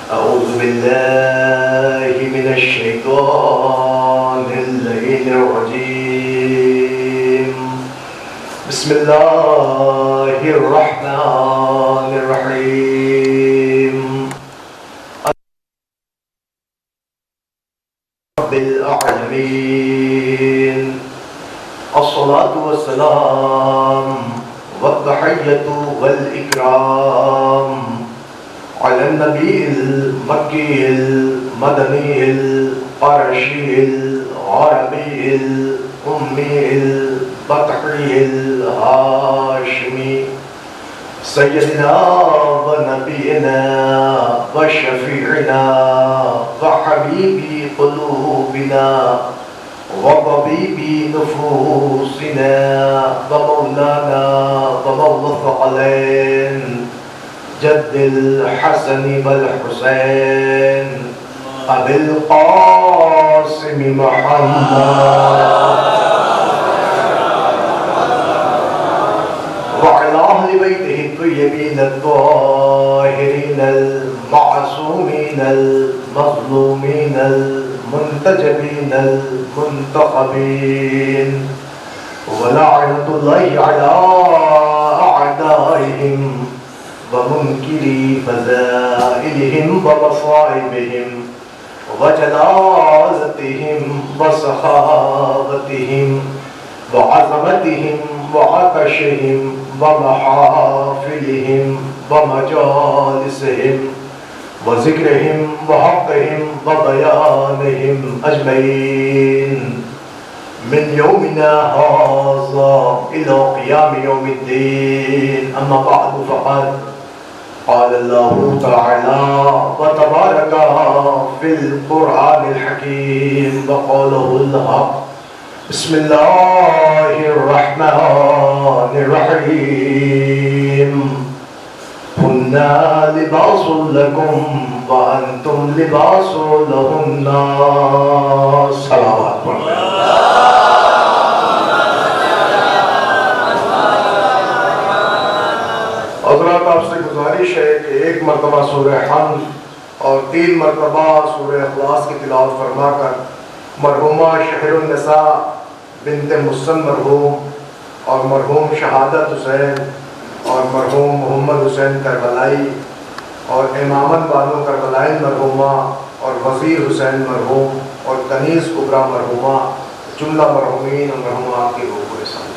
أعوذ بالله من الشيطان اللعين الرجيم. بسم الله الرحمن الرحيم. رب العالمين. الصلاة والسلام والتحية والإكرام على النبي المكي المدني القرشي العربي الأمي البطحي الهاشمي سيدنا ونبينا وشفيعنا وحبيب قلوبنا وطبيب نفوسنا ومولانا ومولى الثقلين جد الحسن والحسين أبي القاسم محمد وعلى أهل بيته الطيبين الطاهرين المعصومين المظلومين المنتجبين المنتخبين ولعنة الله على أعدائهم ومنكري فزائلهم ومصائبهم وجلالتهم وسخاوتهم وعظمتهم وعطشهم ومحافلهم ومجالسهم وذكرهم وحقهم وبيانهم أجمعين من يومنا هذا إلى قيام يوم الدين. أما بعد فقد قال الله تعالى وتبارك في القرآن الحكيم وقوله الحق. بسم الله الرحمن الرحيم. هن لباس لكم وأنتم لباس لهن. صلوات حضرات، آپ سے گزارش ہے کہ ایک مرتبہ سورہ حمد اور 3 مرتبہ سورہ اخلاص کی تلاوت فرما کر مرحومہ شہر النساء بنت محسن مرحوم اور مرحوم شہادت حسین اور مرحوم محمد حسین کربلائی اور امامت بانو کربلائی مرحومہ اور وزیر حسین مرحوم اور کنیز کبریٰ مرحومہ جملہ مرحومین اور مرحومات کی روح کو رسالت.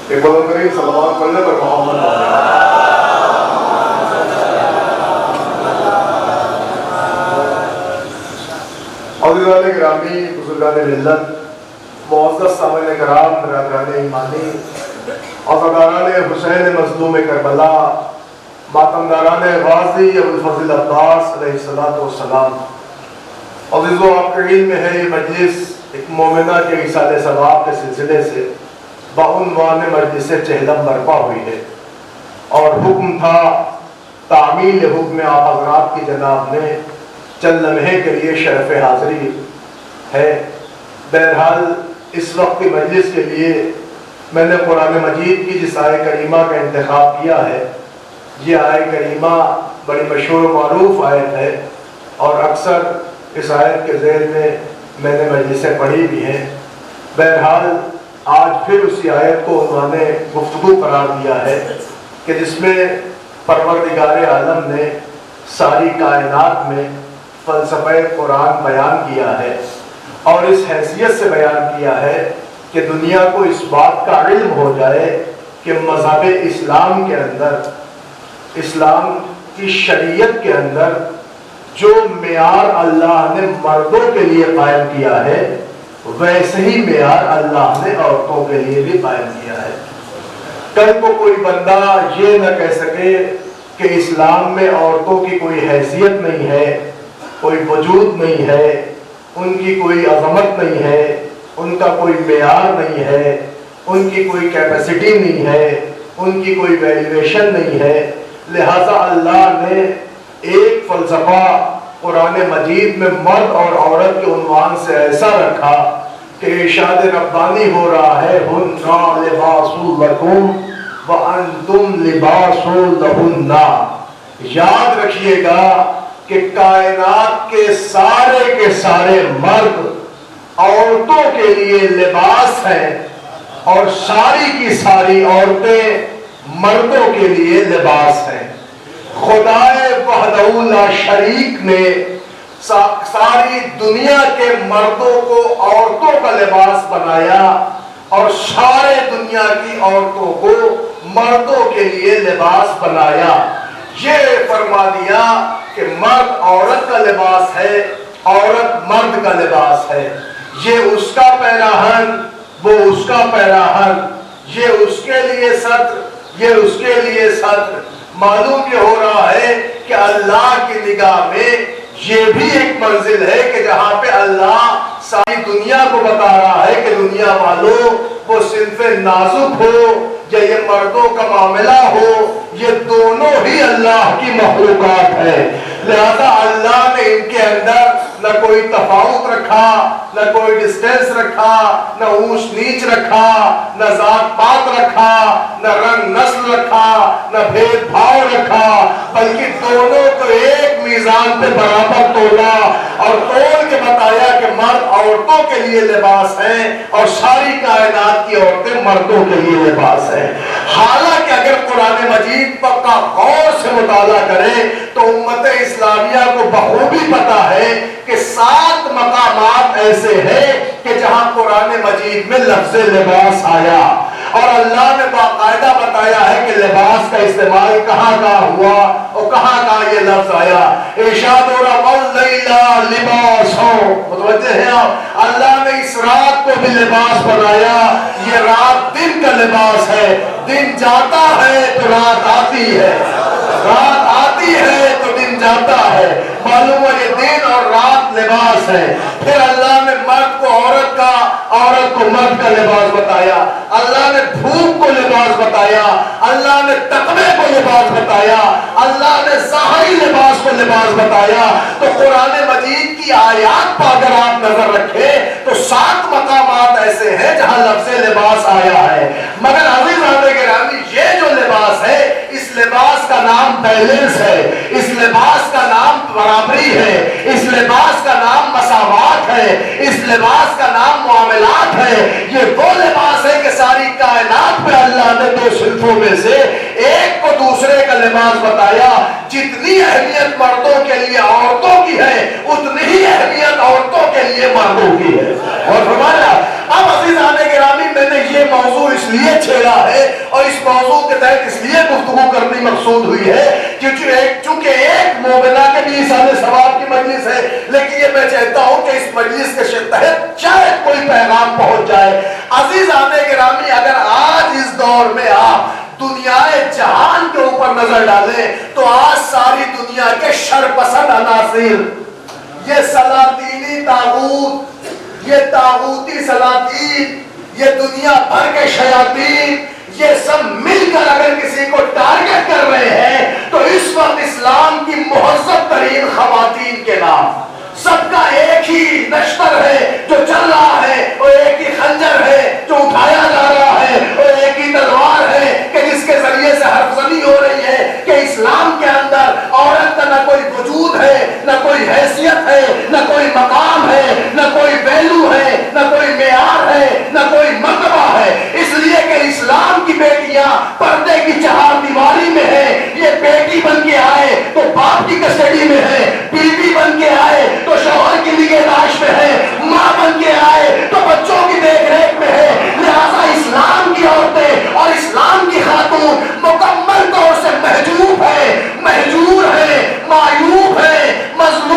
ایک بار کریں صلوات پڑھنے پر محمد عزیزان گرامی، بزرگان ملت، معزز سامعین کرام، برادران ایمانی، عزاداران حسین مظلوم کربلا، ماتمداران غازی ابوالفضل عباس علیہ السلام. عزیزو، آپ کے علم میں ہے یہ مجلس ایک مومنہ کے ایصال ثواب کے سلسلے سے بعنوان مجلس چہلم برپا ہوئی ہے، اور حکم تھا تعمیل حکم آپ حضرات کی جناب نے چند لمحے کے لیے شرف حاضری ہے. بہرحال اس وقت کی مجلس کے لیے میں نے قرآن مجید کی جس آیت کریمہ کا انتخاب کیا ہے، یہ آیت کریمہ بڑی مشہور و معروف آیت ہے اور اکثر اس آیت کے ذیل میں نے مجلسیں پڑھی بھی ہیں. بہرحال آج پھر اسی آیت کو انہوں نے گفتگو قرار دیا ہے کہ جس میں پروردگار عالم نے ساری کائنات میں فلسفہ قرآن بیان کیا ہے اور اس حیثیت سے بیان کیا ہے کہ دنیا کو اس بات کا علم ہو جائے کہ مذہب اسلام کے اندر، اسلام کی شریعت کے اندر جو معیار اللہ نے مردوں کے لیے قائم کیا ہے ویسے ہی معیار اللہ نے عورتوں کے لیے بھی قائم کیا ہے۔ کل کو کوئی بندہ یہ نہ کہہ سکے کہ اسلام میں عورتوں کی کوئی حیثیت نہیں ہے، کوئی وجود نہیں ہے، ان کی کوئی عظمت نہیں ہے، ان کا کوئی معیار نہیں ہے، ان کی کوئی کیپیسٹی نہیں ہے، ان کی کوئی ویلیویشن نہیں ہے۔ لہذا اللہ نے ایک فلسفہ قرآن مجید میں مرد اور عورت کے عنوان سے ایسا رکھا کہ ارشاد ربانی ہو رہا ہے ہن لباس لکم وانتم لباس لہن۔ یاد رکھیے گا کہ کائنات کے سارے مرد عورتوں کے لیے لباس ہیں اور ساری کی ساری عورتیں مردوں کے لیے لباس ہیں۔ خدائے وحدہ لا شریک نے ساری دنیا کے مردوں کو عورتوں کا لباس بنایا اور سارے دنیا کی عورتوں کو مردوں کے لیے لباس بنایا۔ یہ فرما دیا کہ مرد عورت کا لباس ہے، عورت مرد کا لباس ہے۔ یہ اس کا پیراہن، وہ اس کا پیراہن، یہ اس کے لیے ستر، یہ اس کے لیے ستر۔ معلوم یہ ہو رہا ہے کہ اللہ کی نگاہ میں یہ بھی ایک منزل ہے کہ جہاں پہ اللہ ساری دنیا کو بتا رہا ہے کہ دنیا والوں وہ صنف نازک ہو یا یہ مردوں کا معاملہ ہو، یہ دونوں ہی اللہ کی مخلوقات ہے۔ لہذا اللہ نے ان کے اندر نہ کوئی تفاوت رکھا، نہ کوئی ڈسٹینس رکھا، نہ اونچ نیچ رکھا، نہ ذات پات رکھا، نہ رنگ نسل رکھا، نہ بھید بھاؤ رکھا، بلکہ دونوں کو ایک میزان پہ برابر تولا اور تول کے بتایا کہ مرد عورتوں کے لیے لباس ہیں اور ساری کائنات کی عورتیں مردوں کے لیے لباس ہیں۔ حالانکہ اگر قرآن مجید کا غور سے مطالعہ کریں تو امت اسلامیہ کو بخوبی پتا ہے کہ 7 مقامات ایسے ہیں کہ جہاں قرآن مجید میں لفظ لباس آیا اور اللہ نے باقاعدہ بتایا ہے کہ لباس کا استعمال کہاں کہاں ہوا اور کہاں کہاں یہ لفظ آیا۔ ارشاد ہو رہا واللیل لباس ہو، متوجہ ہیں آپ؟ اللہ نے اس رات کو بھی لباس بنایا۔ یہ رات دن کا لباس ہے، دن جاتا ہے تو رات آتی ہے، رات آتی ہے تو دن جاتا ہے۔ معلوم ہے یہ دن اور رات لباس ہے۔ پھر اللہ نے مرد کو عورت کا، عورت کو مرد کا لباس بتایا، اللہ نے بھوک کو لباس بتایا، اللہ نے تقوی کو لباس بتایا، اللہ نے ظاہری لباس کو لباس بتایا۔ تو قرآن مجید کی آیات پر اگر آپ نظر رکھیں تو 7 مقامات ایسے ہیں جہاں لفظ لباس آیا ہے۔ مگر عزیزان گرامی یہ جو لباس ہے اس لباس کا نام بیلنس ہے، اس لباس کا نام برابری ہے، اس لباس کا نام مساوات ہے، اس لباس کا نام معاملات ہے۔ یہ وہ لباس ہے کہ ساری کائنات پہ اللہ نے 2 صنفوں میں سے ایک کو دوسرے کا لباس بتایا۔ جتنی اہمیت مردوں کے لیے عورتوں کی ہے اتنی ہی اہمیت عورتوں کے لیے مردوں کی ہے۔ اور فرمایا اب عزیزان گرامی میں نے یہ موضوع اس لیے چھیڑا ہے اور اس موضوع کے تحت اس لیے گفتگو کرنی مقصود ہوئی ہے چونکہ ایک مومنہ کے بھی ایصال ثواب کی مجلس ہے، لیکن یہ میں چاہتا ہوں کہ اس مجلس کے تحت شاید کوئی پیغام پہنچ جائے۔ عزیزان گرامی اگر آج اس دور میں آپ دنیا جہان کے اوپر نظر ڈالیں تو آج ساری دنیا کے شرپسند عناصر، یہ سلاطینی طاغوت، یہ طاغوتی سلاطین، یہ دنیا بھر کے شیاطین، یہ سب مل کر اگر کسی کو ٹارگٹ کر رہے ہیں تو اس وقت اسلام کی مہذب ترین خواتین کے نام سب کا ایک ہی نشتر ہے جو چل رہا ہے، اور ایک ہی خنجر ہے جو اٹھایا جا رہا ہے، اور ایک ہی تلوار ہے کہ جس کے ذریعے سے حرف زنی ہو رہی ہے کہ اسلام کے اندر عورت کا نہ کوئی وجود ہے، نہ کوئی حیثیت ہے، نہ کوئی مقام ہے، نہ کوئی ویلو ہے، نہ کوئی معیار ہے، نہ کوئی مرتبہ ہے۔ اس لیے کہ اسلام کی بیٹیاں پردے کی 4 دیواری میں ہے۔ یہ بیٹی بن کے آئے تو باپ کی کسٹڈی میں ہے، بیوی بن کے آئے تو شوہر کی نگہداشت میں ہے، ماں بن کے آئے تو بچوں کی دیکھ ریکھ میں ہے۔ لہذا اسلام کی عورتیں اور اسلام کی خاتون مکمل طور سے محجوب ہے، مہجور ہے، معیوب ہے، مظلوم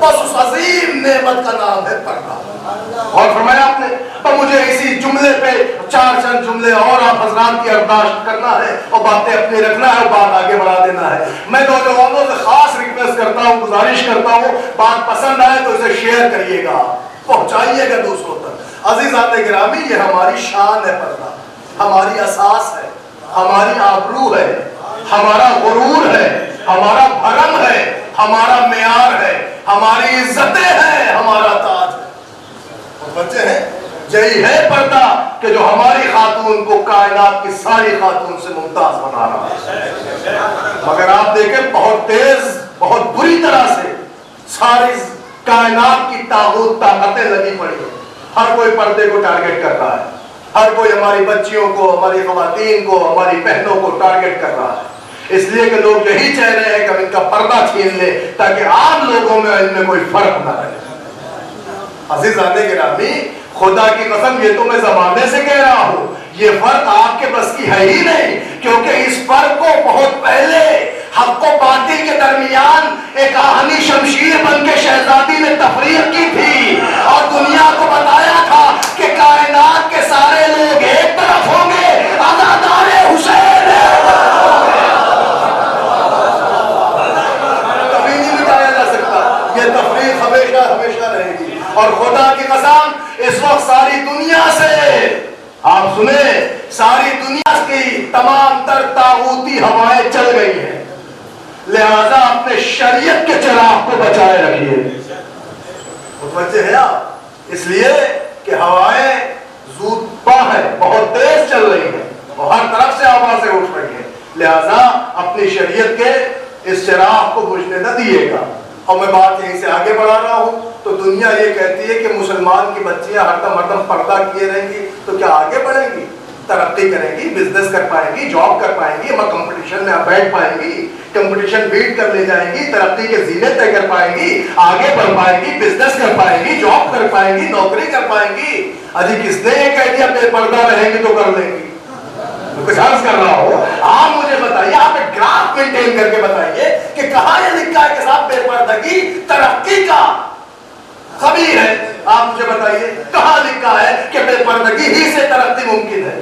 بس اس عظیم نعمت کا نام ہے پردہ. اور فرمایا آپ نے اب مجھے اسی جملے پہ چار چند جملے اور آپ حضرات کی ارداشت کرنا ہے اور باتیں اپنی رکھنا ہے اور بات آگے بڑھا دینا ہے. میں نوجوانوں سے خاص ریکویسٹ کرتا ہوں, گزارش کرتا ہوں, بات پسند آئے تو اسے شیئر کریے گا, پہنچائیے گا دوسروں تک. عزیزان گرامی, یہ ہماری شان ہے پردہ, ہماری اساس ہے, ہماری آبرو ہے, ہمارا غرور ہے, ہمارا بھرم ہے, ہمارا معیار ہے, ہماری عزتیں ہیں, ہمارا تاج ہے. بچے ہیں, یہی ہے پردہ کہ جو ہماری خاتون کو کائنات کی ساری خاتون سے ممتاز بنا رہا ہے. مگر آپ دیکھیں بہت تیز, بہت بری طرح سے ساری کائنات کی طاغوت طاقتیں لگی پڑی ہیں. ہر کوئی پردے کو ٹارگٹ کر رہا ہے, ہر کوئی ہماری بچیوں کو, ہماری خواتین کو, ہماری بہنوں کو ٹارگٹ کر رہا ہے, اس لیے کہ لوگ یہی چاہ رہے ہیں کہ ہم ان کا پردہ چھین لیں تاکہ عام لوگوں میں ان میں کوئی فرق نہ رہے. عزیزان گرامی, خدا کی قسم یہ تو میں زمانے سے کہہ رہا ہوں, یہ فرق آپ کے بس کی ہے ہی نہیں, کیونکہ اس فرق کو بہت پہلے حق و باطل کے درمیان ایک آہنی شمشیر بن کے شہزادی نے تفریق کی تھی اور دنیا کو بتایا تھا کہ کائنات کے سارے لوگ ایک طرف ہوں گے, عزادار حسین کبھی نہیں مٹایا جا سکتا. یہ تفریق ہمیشہ ہمیشہ رہے گی. اور خدا کی قسم اس وقت ساری دنیا سے, آپ سنیں, ساری دنیا کی تمام تر طاغوتی ہوائیں چل گئی ہیں, لہذا اپنے شریعت کے چراغ کو بچائے رکھیے. متوجہ ہیں آپ, اس لیے کہ ہوائیں زود پا ہیں, بہت تیز چل رہی ہیں اور ہر طرف سے آوازیں اٹھ رہی ہیں, لہذا اپنی شریعت کے اس چراغ کو بجھنے نہ دیے گا. اور میں بات یہیں سے آگے بڑھا رہا ہوں تو دنیا یہ کہتی ہے کہ مسلمان کی بچیاں ہردم پردہ کیے رہیں گی تو کیا آگے بڑھیں گی, ترقی کریں گی, بزنس کر پائیں گی, جاب کر پائیں گی, کمپٹیشن میں بیٹھ پائیں گی, کمپٹیشن بیٹ کر لے جائیں گی, ترقی کے زینے طے کر پائیں گی, آگے بڑھ پائیں گی, بزنس کر پائیں گی, جاب کر پائیں گی, نوکری کر پائیں گی. اجی کس نے یہ کہہ دیا بے پردہ رہیں گی تو کر لیں گی؟ کچھ عرض کر رہا ہو, آپ مجھے بتائیے, آپ ایک گراف مینٹین کر کے بتائیے کہ کہاں یہ لکھا ہے کہ صاحب بے پردگی ترقی کا خبیر ہے. آپ مجھے بتائیے کہاں لکھا ہے کہ بے پردگی ہی سے ترقی ممکن ہے؟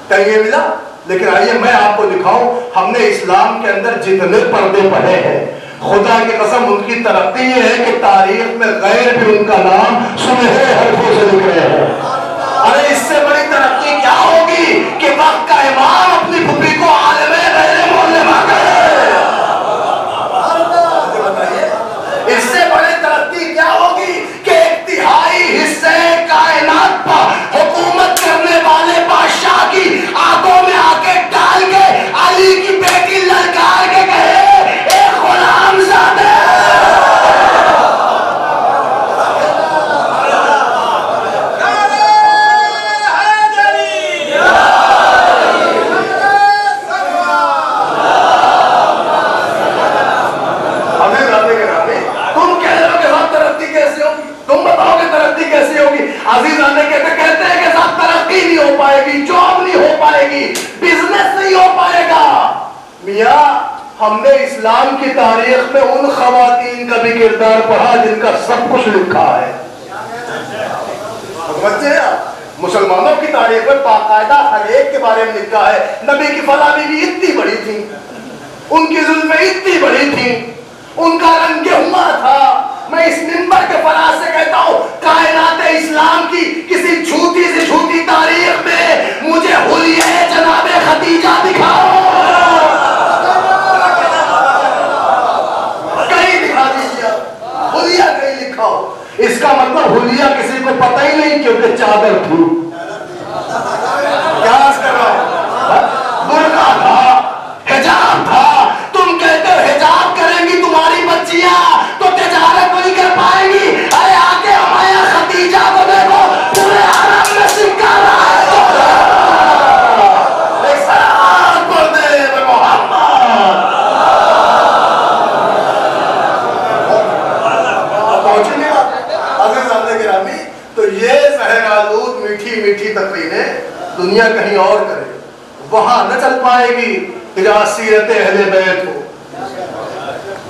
کہیں یہ ملا؟ لیکن آئیے میں آپ کو دکھاؤں, ہم نے اسلام کے اندر جتنے پردے پڑھے ہیں, خدا کی قسم ان کی ترقی یہ ہے کہ تاریخ میں غیر بھی ان کا نام سنہرے حرفوں سے لکھ رہے ہیں. ارے اس سے بڑی ترقی کیا ہوگی کہ وقت کا امام اپنی پھپھی کو عالم غیر معلمہ کرے. اس سے بڑی ترقی کیا ہوگی کہ ایک تہائی حصے کائنات پر حکومت کرنے والے بادشاہ کی آنکھوں میں آنکھیں ڈال کے علی کی بیٹی للکار کے کہے اے غلام زادے. عزیزان کہتے ہیں کہ صاحب ترقی نہیں ہو پائے گی, جاب نہیں ہو پائے گی, بزنس نہیں ہو پائے گا. میاں ہم نے اسلام کی تاریخ میں ان خواتین کا بھی کردار پڑھا جن کا سب کچھ لکھا ہے. مسلمانوں کی تاریخ میں باقاعدہ ہر ایک کے بارے میں لکھا ہے. نبی کی فلاں بیوی اتنی بڑی تھی, ان کی زلفیں اتنی بڑی تھی, ان کا رنگ گہما تھا. میں اس منبر کے فراز سے کہتا ہوں کائنات اسلام کی کسی جھوٹی سے جھوٹی تاریخ میں مجھے حلیہ جناب خدیجہ دکھاؤ, کہیں دکھا دیجیے, حلیہ کہیں لکھا ہو. اس کا مطلب حلیہ کسی کو پتہ ہی نہیں کیونکہ چادر تھی. کیا عرض کر رہا ہوں, برقع تھا, حجاب تھا. تم کہتے ہو حجاب کریں گی تمہاری بچیاں تو تجارت نہیں کر پائیں گی. ارے آگے ہمارا خدیجہ کو دیکھو, پورے حرم میں سمکا رہا ہے. ایک سلام پڑھتے ہیں محمد. پہنچی نہیں بات عزیزان گرامی. تو یہ زہر آلود میٹھی میٹھی تقریریں دنیا کہیں اور کرے, وہاں نہ چل پائے گی جہاں سیرت اہل بیت ہو,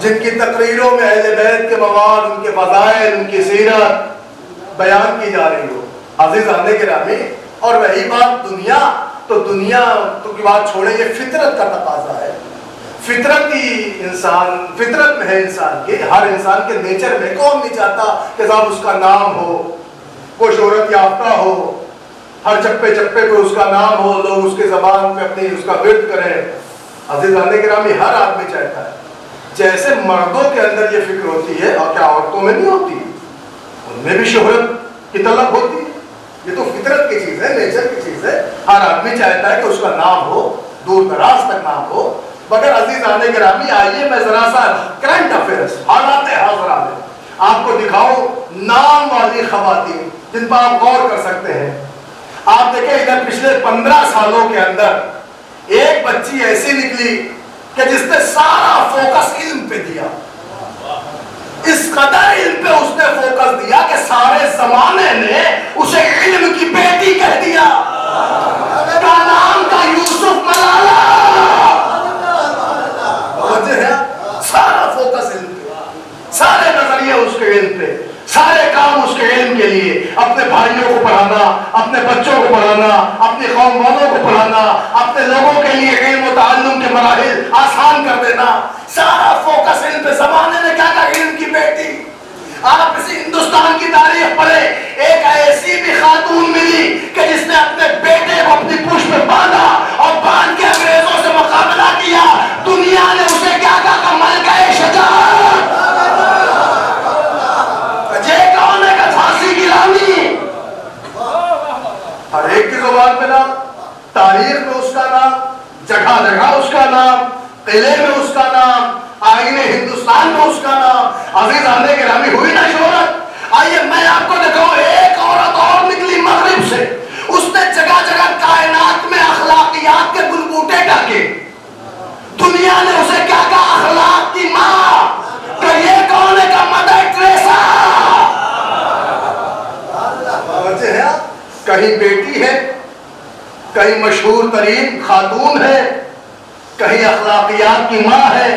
جن کی تقریروں میں اہل بیت کے مواد، ان کے فضائل، ان کی سیرت بیان کی جا رہی ہو۔ عزیزان گرامی، اور وہی بات دنیا تو کی بات چھوڑیں، یہ فطرت کا تقاضا ہے۔ فطرت میں ہے انسان کے، ہر انسان کے نیچر میں۔ کون نہیں چاہتا کہ صاحب اس کا نام ہو، کوئی شہرت یافتہ ہو، ہر چپے چپے پہ اس کا نام ہو، لوگ اس کے زبان پہ اپنی اس کا ورد کریں۔ عزیزان گرامی، ہر آدمی چاہتا ہے۔ جیسے مردوں کے اندر یہ فکر ہوتی ہے، اور کیا عورتوں میں نہیں ہوتی؟ ان میں بھی شہرت کی طلب ہوتی ہے۔ یہ تو فطرت کی چیز ہے، نیچر کی چیز ہے۔ ہر آدمی چاہتا ہے کہ اس کا نام ہو، دور دراز تک نام ہو۔ مگر عزیزان گرامی، آئیے میں ذرا سا کرنٹ افیئرس، حالات حاضرہ میں آپ کو دکھاؤں نام والی خواتین جن پر آپ غور کر سکتے ہیں۔ آپ دیکھیں ادھر پچھلے 15 سالوں کے اندر ایک بچی ایسی نکلی کہ جس نے سارا فوکس علم پہ دیا، اس قدر علم پہ اس نے فوکس دیا کہ سارے زمانے نے اسے علم کی بیٹی کہہ دیا۔ کا نام تھا یوسف ملالہ۔ سارا فوکس علم پہ، سارے نظریے اس کے علم پہ، سارے کام اس کے علم کے لیے، اپنے بھائیوں کو پڑھانا، اپنے بچوں کو پڑھانا، اپنی قوم والوں کو پڑھانا، اپنے لوگوں کے لیے علم و تعلم کے مراحل آسان کر دینا، سارا فوکس علم پہ۔ زمانے نے کیا کہا؟ علم کی بیٹی۔ آپ اسی ہندوستان کی تاریخ پڑھیں، ایک ایسی بھی خاتون ملی کہ جس نے اپنے بیٹے کو اپنی پشت پہ باندھا اور باندھ کے انگریزوں سے مقابلہ کیا۔ دنیا نے اسے کیا کہا؟ ملکہ شجاعت۔ یہ کون ہے؟ جھانسی کی رانی۔ ہر ایک کی زبان پہ نام، تاریخ میں اس کا نام، جگہ جگہ اس کا نام، قلعے میں اس کا نام، آئین ہندوستان میں اس کا نام۔ عزیزان گرامی، ہوئی نا شہرت؟ آئیے میں آپ کو دکھاؤں، ایک عورت اور نکلی مغرب سے، اس نے جگہ جگہ کائنات میں اخلاقیات کے بلبوٹے ڈالے۔ دنیا نے اسے کیا کہا؟ اخلاق کی ماں۔ کہ یہ کون ہے؟ کا مدر ٹریسا۔ کہیں بیٹی ہے، کہیں مشہور ترین خاتون ہے، کہیں اخلاقیات کی ماں ہے،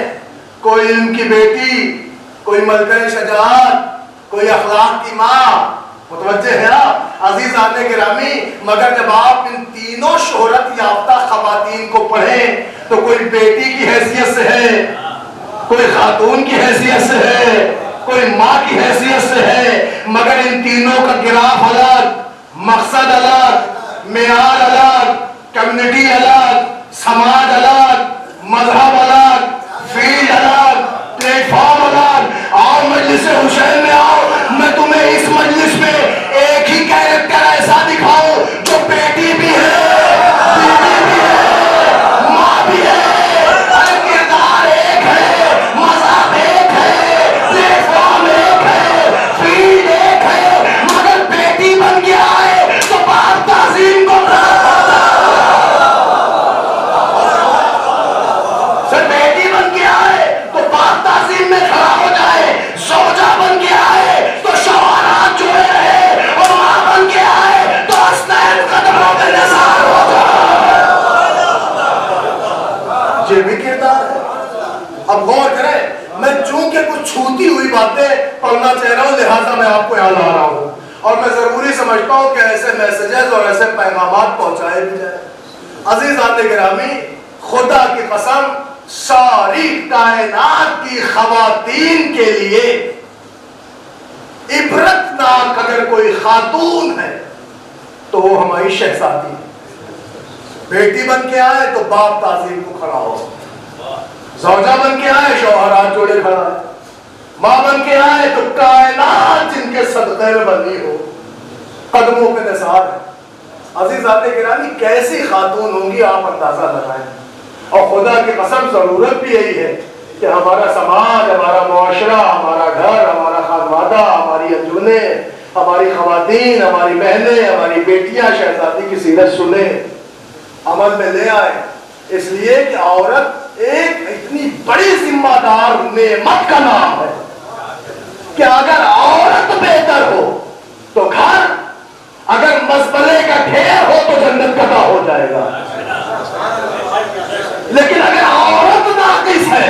کوئی علم کی بیٹی، کوئی ملکہ شجاعت، کوئی اخلاق کی ماں۔ متوجہ ہے آپ عزیزان گرامی؟ مگر جب آپ ان تینوں شہرت یافتہ خواتین کو پڑھیں تو کوئی بیٹی کی حیثیت سے ہے، کوئی خاتون کی حیثیت سے ہے، کوئی ماں کی حیثیت سے ہے، مگر ان تینوں کا گراف الگ، مقصد الگ، معیار الگ، کمیونٹی الگ، سماج الگ، مذہب الگ، فیلڈ الگ، پلیٹ فارم الگ۔ آؤ مجلس حسین میں آؤ، میں تمہیں اس مجلس میں ایک ہی کیریکٹر ایسا دکھاؤں جو بیٹی بھی ہے، بیوی بھی ہے، ماں بھی ہے، کردار ایک ہے، مذہب ایک ہے، پلیٹ فارم ایک ہے، فیلڈ ایک ہے، مگر بیٹی بن گیا ہے تو باپ تعظیم کو بیٹی بن گیا ہے تو باپ تعظیم میں کھڑا ہو جائے، زوجہ بن گیا ہے تو شوہر ہاتھ جوڑے رہے، اور ماں بن گیا ہے تو حسنین قدموں میں نثار ہو جائے۔ یہ بھی کردار ہے۔ اب غور کریں، میں چونکہ کچھ چھوٹی ہوئی باتیں پڑھنا چاہ رہا ہوں، لہٰذا میں آپ کو یاد لا رہا ہوں، اور میں ضروری سمجھتا ہوں کہ ایسے میسیجز اور ایسے پیغامات پہنچائے بھی جائیں۔ عزیزان گرامی، خدا کی قسم، ساری کائنات کی خواتین کے لیے عبرتناک اگر کوئی خاتون ہے تو وہ ہماری شہزادی ہے۔ بیٹی بن کے آئے تو باپ تعظیم کو کھڑا ہو، زوجہ بن کے آئے شوہر ہاتھ جوڑے کھڑا ہے، ماں بن کے آئے تو کائنات جن کے صدقے میں بنی ہو، قدموں پہ نثار ہے۔ عزیزان گرامی، کیسی خاتون ہوں گی آپ اندازہ لگائیں۔ اور خدا کی قسم ضرورت بھی یہی ہے کہ ہمارا سماج، ہمارا معاشرہ، ہمارا گھر، ہمارا خانوادہ، ہماری انجمنیں، ہماری خواتین، ہماری بہنیں، ہماری بیٹیاں شہزادی کی سیرت سنیں، عمل میں لے آئے۔ اس لیے کہ عورت ایک اتنی بڑی ذمہ دار نعمت کا نام ہے کہ اگر عورت بہتر ہو تو گھر، اگر مزبلے کا ڈھیر ہو تو جنت قطع ہو جائے گا، لیکن اگر عورت ناقص ہے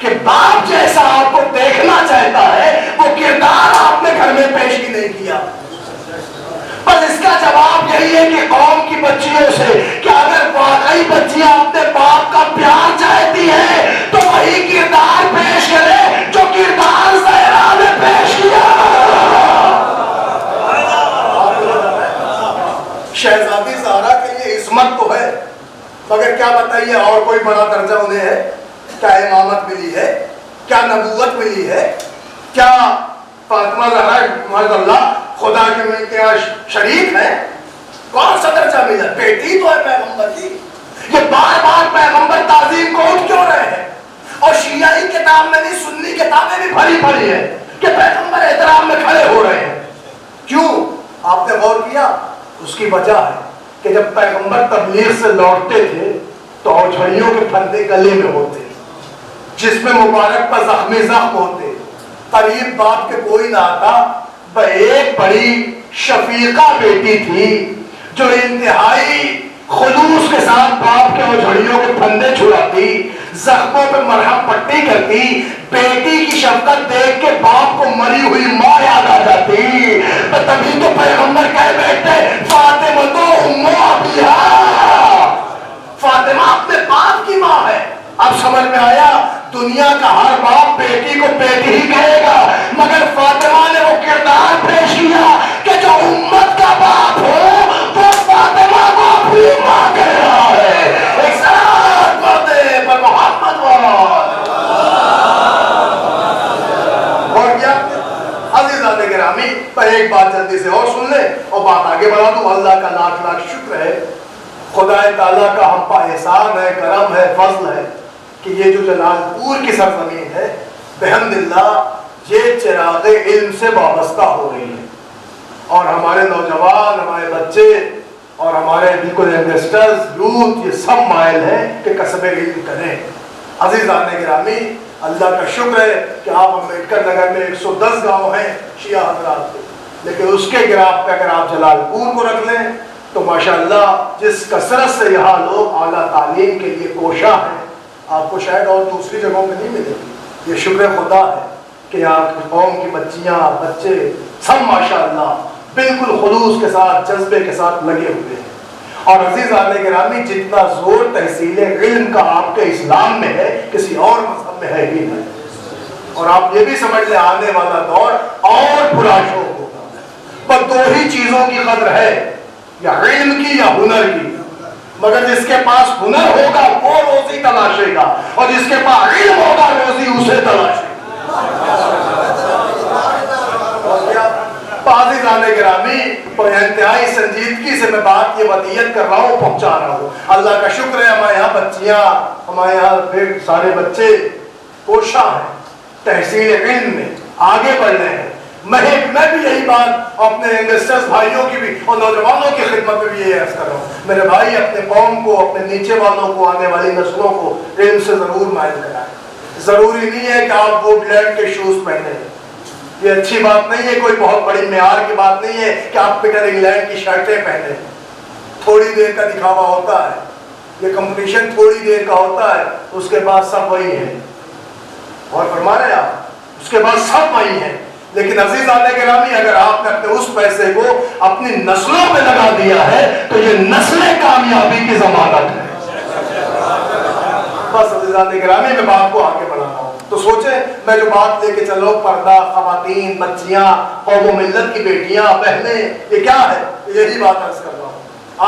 کہ باپ جیسا آپ کو دیکھنا چاہتا ہے وہ کردار آپ نے گھر میں پیش ہی نہیں کیا. بس اس کا جواب یہی ہے کہ قوم کی بچیوں سے کہ اگر واقعی بچیاں اپنے باپ کا پیار چاہتی ہیں تو وہی کردار پیش کرے جو کردار زہرا نے پیش کیا. شہزادی زہرا کے لیے عصمت تو ہے، مگر کیا بتائیے اور کوئی بڑا درجہ انہیں ہے؟ کیا امامت ملی ہے؟ کیا نبوت ملی ہے؟ کیا فاطمہ زہرا معاذ اللہ خدا کے میں کیا شریک ہے؟ کون سا درجہ ملا؟ بیٹی تو ہے پیغمبر کی. یہ بار بار پیغمبر تعظیم کو اٹھ کیوں رہے ہیں؟ اور شیعی کتاب میں نہیں، سنی کتابیں بھی بھری پڑی ہیں کہ پیغمبر احترام میں کھڑے ہو رہے ہیں. کیوں؟ آپ نے غور کیا؟ اس کی وجہ ہے کہ جب پیغمبر تبلیغ سے لوٹتے تھے تو اوجھڑیوں کے پھندے گلے میں ہوتے، جس میں مبارک پر زخمی زخم ہوتے، قریب باپ کے کوئی نہ آتا. ایک بڑی شفیقہ بیٹی تھی جو انتہائی خلوص کے ساتھ باپ کے اوجھڑیوں کے پھندے چھڑاتی، زخموں پہ مرہم پٹی کرتی. بیٹی کی شفقت دیکھ کے باپ کو مری ہوئی ماں یاد آ جاتی. تبھی تو پیغمبر کہہ بیٹھتے فاطمہ تو امو ابیہا، فاطمہ اپنے باپ کی ماں ہے. اب سمجھ میں آیا دنیا کا ہر باپ بیٹی کو بیٹی ہی کہے گا، مگر فاطمہ نے وہ کردار پیش کیا کہ جو امت کا باپ ہو وہ فاطمہ کو اپنی ماں کہہ رہا ہے. ایک ساتھ پڑھتے پر محمد اور کیا. عزیزان گرامی پر ایک بات جلدی سے اور سن لیں اور بات آگے بڑھا دوں. اللہ کا لاکھ لاکھ شکر ہے، خدا تعالیٰ کا ہم پہ احسان ہے، کرم ہے، فضل ہے کہ یہ جو جلال پور کی سرزمین ہے بحمداللہ یہ چراغ علم سے وابستہ ہو رہی ہے. اور ہمارے نوجوان، ہمارے بچے اور ہمارے بالکل ینگسٹرز، یوتھ، یہ سب مائل ہیں کہ کسب علم کریں. عزیزان گرامی اللہ کا شکر ہے کہ آپ امبیڈکر نگر میں 110 گاؤں ہیں شیعہ حضرات کے، لیکن اس کے گراف پہ اگر آپ جلال پور کو رکھ لیں تو ماشاءاللہ جس کثرت سے یہاں لوگ اعلیٰ تعلیم کے لیے کوشاں ہیں آپ کو شاید اور دوسری جگہوں میں نہیں ملے گی. یہ شکر خدا ہے کہ یہاں قوم کی بچیاں، بچے سب ماشاءاللہ بالکل خلوص کے ساتھ، جذبے کے ساتھ لگے ہوئے ہیں. اور عزیزان گرامی جتنا زور تحصیل علم کا آپ کے اسلام میں ہے کسی اور مذہب میں ہے ہی نہیں. اور آپ یہ بھی سمجھ لیں آنے والا دور اور پراشوق ہوگا. پر دو ہی چیزوں کی قدر ہے، یا علم کی یا ہنر کی. مگر جس کے پاس ہنر ہوگا وہ روزی تلاشے گا، اور جس کے پاس علم ہوگا روزی اسے تلاشے گا. عزیزان گرامی اور انتہائی سنجیدگی سے میں بات یہ وصیت کر رہا ہوں، پہنچا رہا ہوں. اللہ کا شکر ہے ہمارے یہاں بچیاں، ہمارے یہاں پھر سارے بچے کوشاں ہیں تحصیل علم میں آگے بڑھ رہے ہیں. میں بھی یہی بات اپنے ینگسٹرز بھائیوں کی بھی اور نوجوانوں کی خدمت میں بھی یہی عرض کر رہا ہوں، میرے بھائی اپنے قوم کو، اپنے نیچے والوں کو، آنے والی نسلوں کو علم سے ضرور مائل کرائیں. ضروری نہیں ہے کہ آپ ووڈ لینڈ کے شوز پہنے، یہ اچھی بات نہیں ہے، کوئی بہت بڑی معیار کی بات نہیں ہے کہ آپ پیٹر انگلینڈ کی شرٹیں پہنے. تھوڑی دیر کا دکھاوا ہوتا ہے، یہ کمپٹیشن تھوڑی دیر کا ہوتا ہے، اس کے بعد سب وہی ہیں. اور فرما رہے آپ اس کے بعد سب وہی ہیں. لیکن عزیزان گرامی اگر آپ نے اپنے اس پیسے کو اپنی نسلوں میں لگا دیا ہے تو یہ نسلیں کامیابی کی ضمانت ہے. بس عزیزان گرامی میں بات کو آگے بڑھاتا ہوں تو سوچیں میں جو بات لے کے چلو، پردہ، خواتین، بچیاں، قوم و ملت کی بیٹیاں، بہنیں، یہ کیا ہے؟ یہی بات عرض کر رہا ہوں.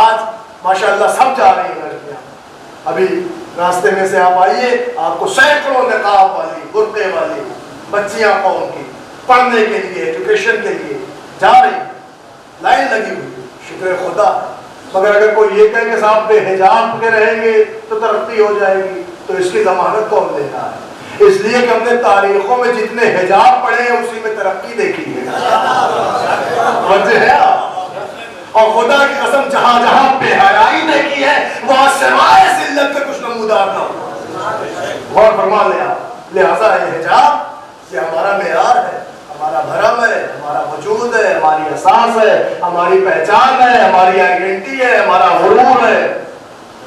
آج ماشاءاللہ سب جا رہی ہیں لڑکیاں. ابھی راستے میں سے آپ آئیے، آپ کو سینکڑوں نقاب والی، برقعے والی بچیاں قوم کی پڑھنے کے لیے، ایجوکیشن کے لیے جا رہی، لائن لگی ہوئی. شکر خدا. مگر اگر کوئی یہ کہے کہ صاحب بے حجاب کے رہیں گے تو ترقی ہو جائے گی، تو اس کی ضمانت کون دیتا ہے؟ اس لیے کہ ہم نے تاریخوں میں جتنے حجاب پڑھے ہیں اسی میں ترقی دیکھی ہے. وجہ ہے اور خدا کی قسم جہاں جہاں بے حیائی دیکھی ہے وہاں سوائے ذلت کے کچھ نمودار نہ ہو. غور فرما لیا. لہذا یہ حجاب یہ ہمارا معیار ہے، ہمارا بھرم ہے، ہمارا وجود ہے، ہماری اساس ہے، ہماری پہچان ہے، ہماری آئیڈینٹی ہے، ہمارا غرور ہے.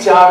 4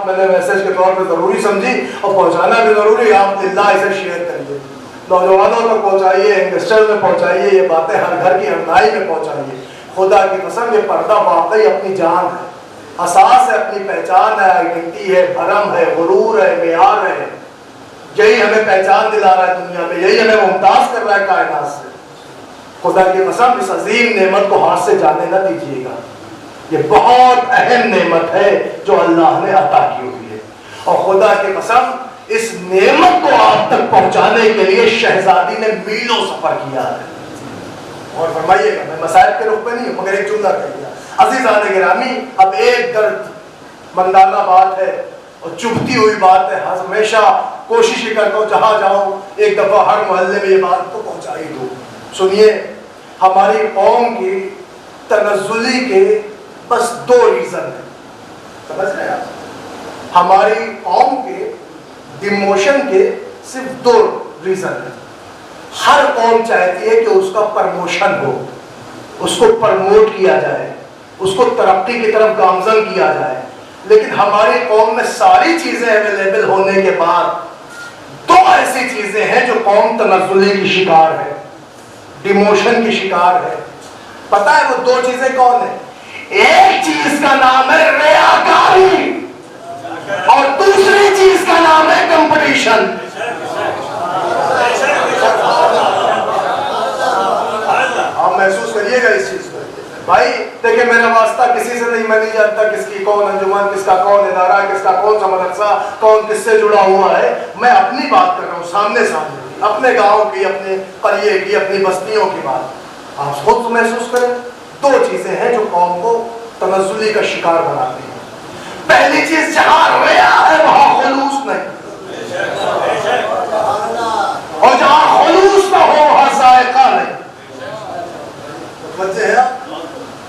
بات میں نے میسج کے طور پہ ضروری سمجھی اور پہنچانا بھی ضروری. آپ للہ اسے شیئر کریے, نوجوانوں تک پہنچائیے, انگسٹر میں پہنچائیے, یہ باتیں ہر گھر کی ہمدائی میں پہنچائیے. خدا کی قسم یہ پردہ واقعی اپنی جان ہے, اساس ہے, اپنی پہچان ہے, آئیڈینٹی ہے, بھرم ہے, غرور ہے, معیار ہے. یہی ہمیں پہچان دلا رہا ہے دنیا میں, یہی ہمیں ممتاز کر رہا ہے کائنات سے. خدا کی قسم اس عظیم نعمت کو ہاتھ سے جانے نہ دیجیے گا. یہ بہت اہم نعمت ہے جو اللہ نے عطا کی ہوئی ہے, اور خدا کی قسم اس نعمت کو آپ تک پہنچانے کے لیے شہزادی نے میلوں سفر کیا ہے. اور فرمائیے گا, میں مسائل کے رخ پہ نہیں ہوں, مگر ایک جملہ کہہ دیا. عزیزان گرامی, اب ایک درد مندانہ بات ہے اور چبھتی ہوئی بات ہے, ہمیشہ کوشش ہی کرتا ہوں جہاں جاؤں ایک دفعہ ہر محلے میں یہ بات تو پہنچا ہی دوں. سنیے, ہماری قوم کی تنزلی کے بس 2 ریزن ہیں, سمجھ رہے ہیں آپ؟ ہماری قوم کے ڈیموشن کے صرف 2 ریزن ہیں. ہر قوم چاہتی ہے کہ اس کا پرموشن ہو, اس کو پرموٹ کیا جائے, اس کو ترقی کی طرف گامزن کیا جائے. لیکن ہماری قوم میں ساری چیزیں اویلیبل ہونے کے بعد 2 ایسی چیزیں ہیں جو قوم تنزلی کی شکار ہے, ڈیموشن کی شکار ہے. پتہ ہے وہ 2 چیزیں کون ہیں؟ ایک چیز کا نام ہے ریاکاری اور دوسری چیز کا نام ہے کمپٹیشن. آپ محسوس کریے گا اس چیز کو. بھائی دیکھیں, میرا واسطہ کسی سے نہیں, میں نہیں جانتا کس کی کون انجمن, کس کا کون ادارہ, کس کا کون سا مدرسہ, کون کس سے جڑا ہوا ہے. میں اپنی بات کر رہا ہوں, سامنے سامنے, اپنے گاؤں کی, اپنے قریے کی, اپنی بستیوں کی بات. آپ خود محسوس کریں, 2 چیزیں ہیں جو قوم کو تنزلی کا شکار بناتی ہیں. پہلی چیز, جہاں ریا ہے وہاں خلوص نہیں, اور جہاں خلوص نہ ہو وہاں ذائقہ نہیں. متوجہ ہے؟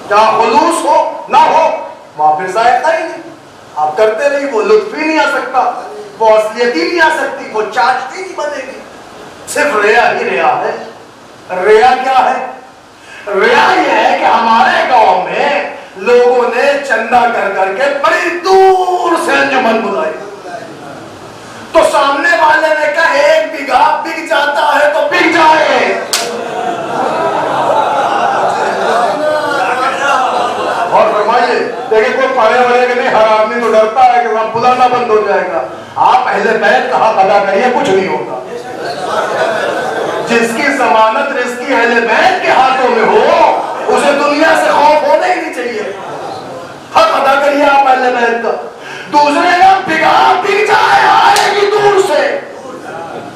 جہاں خلوص ہو نہ ہو وہاں پھر ذائقہ ہی نہیں. آپ کرتے رہی, وہ لطف ہی نہیں آ سکتا, وہ اصلیت ہی نہیں آ سکتی, وہ چاشنی نہیں بنے گی. صرف ریا ہی ریا ہے. ریا کیا ہے؟ ریا یہ ہے کہ ہمارے گاؤں میں لوگوں نے چندہ کر کر کے بڑی دور سے انجمن بلائی, تو سامنے والے نے کہا 1 بیگھہ بک جاتا ہے تو بک جائے. اور فرمائیے, دیکھیں کوئی پڑھے وڑے کہ نہیں, ہر آدمی تو ڈرتا ہے کہ وہاں بلانا بند ہو جائے گا. آپ اہل بیت کا حق ادا کریے, کچھ نہیں ہوگا. جس کی ضمانت رزق اہل بیت کے ہاتھوں میں ہو اسے دنیا سے خوف ہونا ہی نہیں چاہیے. حق ادا کریے آپ اہل بیت کا. دوسرے کا بگاڑ بک جائے, آئے گی دور سے.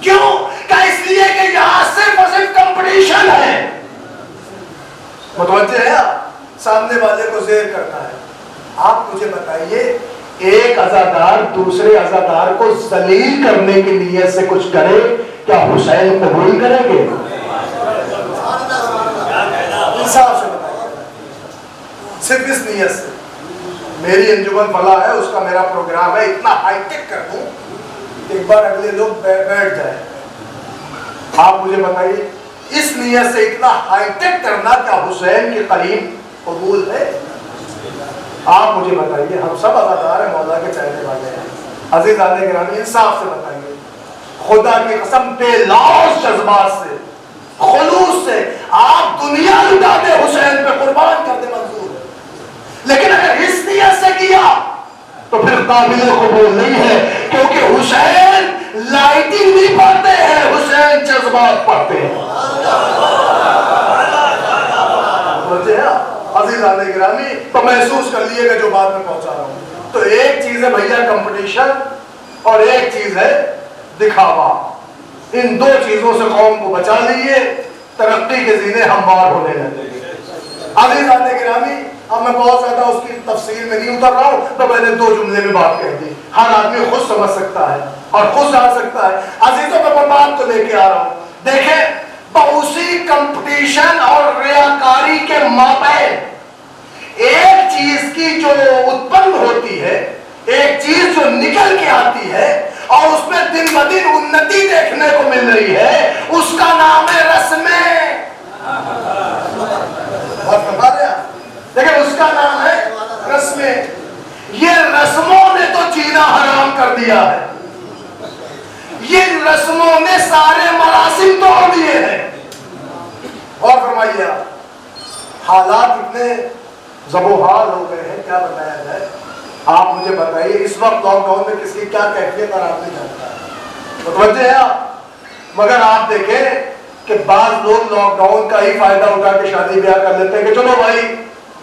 کیوں کہ اس لیے کہ یہاں صرف اور صرف کمپٹیشن ہے. متوجہ ہے آپ؟ سامنے والے کو زیر کرنا ہے. آپ مجھے بتائیے, ایک عزادار دوسرے عزادار کو ذلیل کرنے کی نیت سے کچھ کرے, کیا حسین قبول کریں گے؟ انصاف سے بتائیے, صرف اس نیت سے. میری انجمن فلاح ہے, اس کا میرا پروگرام ہے, اتنا ہائی ٹیک کر دوں ایک بار اگلے لوگ بیٹھ جائیں. آپ مجھے بتائیے, اس نیت سے اتنا ہائی ٹیک کرنا کیا حسین کے قریب قبول ہے؟ آپ مجھے بتائیے, ہم سب عزادار ہیں, مولا کے چاہنے والے ہیں. عزیزان گرامی, انصاف سے بتائیے, خدا کی قسم بے لوث جذبات سے, خلوص سے آپ دنیا لٹا دے, حسین پہ قربان کر دے, منظور ہے. لیکن اگر اس نیت سے کیا تو پھر قابل قبول نہیں ہے, کیونکہ حسین لائٹنگ نہیں پڑھتے ہیں, حسین جذبات پڑھتے ہیں. عزیزان گرامی, تو محسوس کر لیے گا جو بات میں پہنچا رہا ہوں. تو ایک چیز ہے بھیا کمپٹیشن, اور ایک چیز ہے دکھاوا. ان 2 چیزوں سے قوم کو بچا لیجیے, ترقی کے زینے ہموار ہونے لگیں گے. عزیزان گرامی, اب میں بہت زیادہ اس کی تفصیل میں نہیں اتر رہا ہوں, تو میں نے 2 جملے میں بات کہہ دی. ہر آدمی خود سمجھ سکتا ہے اور خود جان سکتا ہے. عزیزوں میں بات تو لے کے آ رہا ہوں. دیکھیں, اسی کمپٹیشن اور ریاکاری کے مابین ایک چیز کی جو اتپن ہوتی ہے, ایک چیز جو نکل کے آتی ہے اور اس میں دن بدن انتی دیکھنے کو مل رہی ہے, اس کا نام ہے رسمیں. لیکن اس کا نام ہے رسمیں. یہ رسموں نے تو جینا لیا. حالات اتنے زبوحال ہو گئے ہیں, کیا بتایا جائے. آپ مجھے بتائیے اس وقت لاک ڈاؤن میں کس کی کیا کیفیت اور آپ نہیں جانتا ہے, متوجہ ہے آپ. مگر آپ دیکھیں کہ بعض لوگ لاک ڈاؤن کا ہی فائدہ اٹھا کے شادی بیاہ کر لیتے ہیں کہ چلو بھائی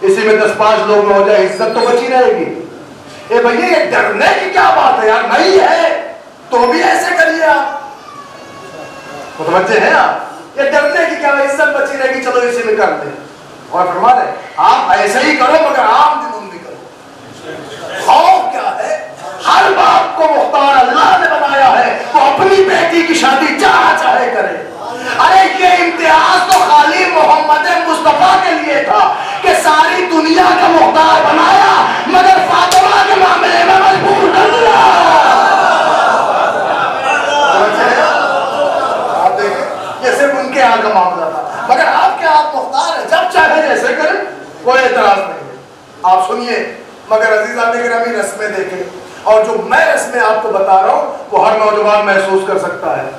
اسی میں 10-5 لوگ ہو جائے, عزت تو بچی رہے گی. اے بھائی یہ ڈرنے کی کیا بات ہے یار, نہیں ہے تو بھی ایسے کریے آپ. متوجہ ہیں آپ, یہ ڈرنے کی کیا, عزت بچی رہے گی, چلو اسی میں کر لیں. اور فرما رہے آپ ایسے ہی کرو مگر عام دنوں میں کرو. خوف کیا ہے, ہر باپ کو مختار اللہ نے بنایا ہے, وہ اپنی بیٹی کی شادی جہاں چاہے کرے. ارے یہ امتیاز تو خالی محمد مصطفیٰ کے لیے تھا کہ ساری دنیا کا مختار بنایا مگر فاطمہ کے معاملے میں مجبور کر دیا. آپ دیکھیں یہ صرف ان کے یہاں کا معاملہ تھا, مگر آپ کے آپ مختار ہیں, جب چاہے جیسے کریں, کوئی اعتراض نہیں ہے. آپ سنیے. مگر عزیزان گرامی رسمیں دیکھیں, اور جو میں رسمیں آپ کو بتا رہا ہوں وہ ہر نوجوان محسوس کر سکتا ہے.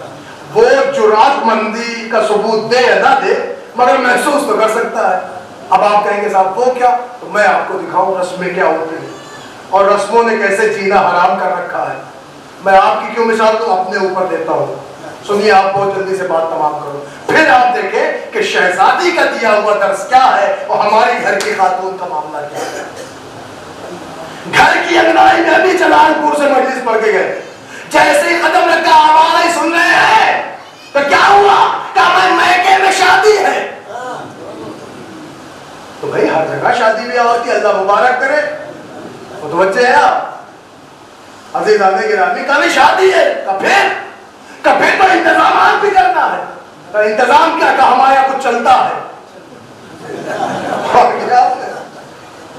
وہ جرات مندی کا ثبوت دے یا نہ دے مگر محسوس تو کر سکتا ہے. اب آپ کہیں گے صاحب وہ کیا, تو میں آپ کو دکھاؤں رسمیں کیا ہوتی ہیں اور رسموں نے کیسے جینا حرام کر رکھا ہے. میں آپ کی کیوں مثال دوں, اپنے اوپر دیتا ہوں. سنیے آپ بہت جلدی سے بات تمام کرو, پھر آپ دیکھیں کہ شہزادی کا دیا ہوا درس کیا ہے اور ہماری گھر کی خاتون کا معاملہ کیا ہے. گھر کی انگنائی میں ابھی جلال پور سے مجلس پڑھ کے گئے, جیسے ہی قدم رکھا آواز ہی سن رہے ہیں تو کیا ہوا, کہا میکے میں شادی ہے. تو بھائی ہر جگہ شادی بھی ہوتی ہے, اللہ مبارک کرے. متوجہ ہے آپ عزیزان گرامی, کبھی شادی ہے پھر تو انتظامات بھی کرنا ہے. تو انتظام کیا, کہ ہمارے یہاں کچھ چلتا ہے.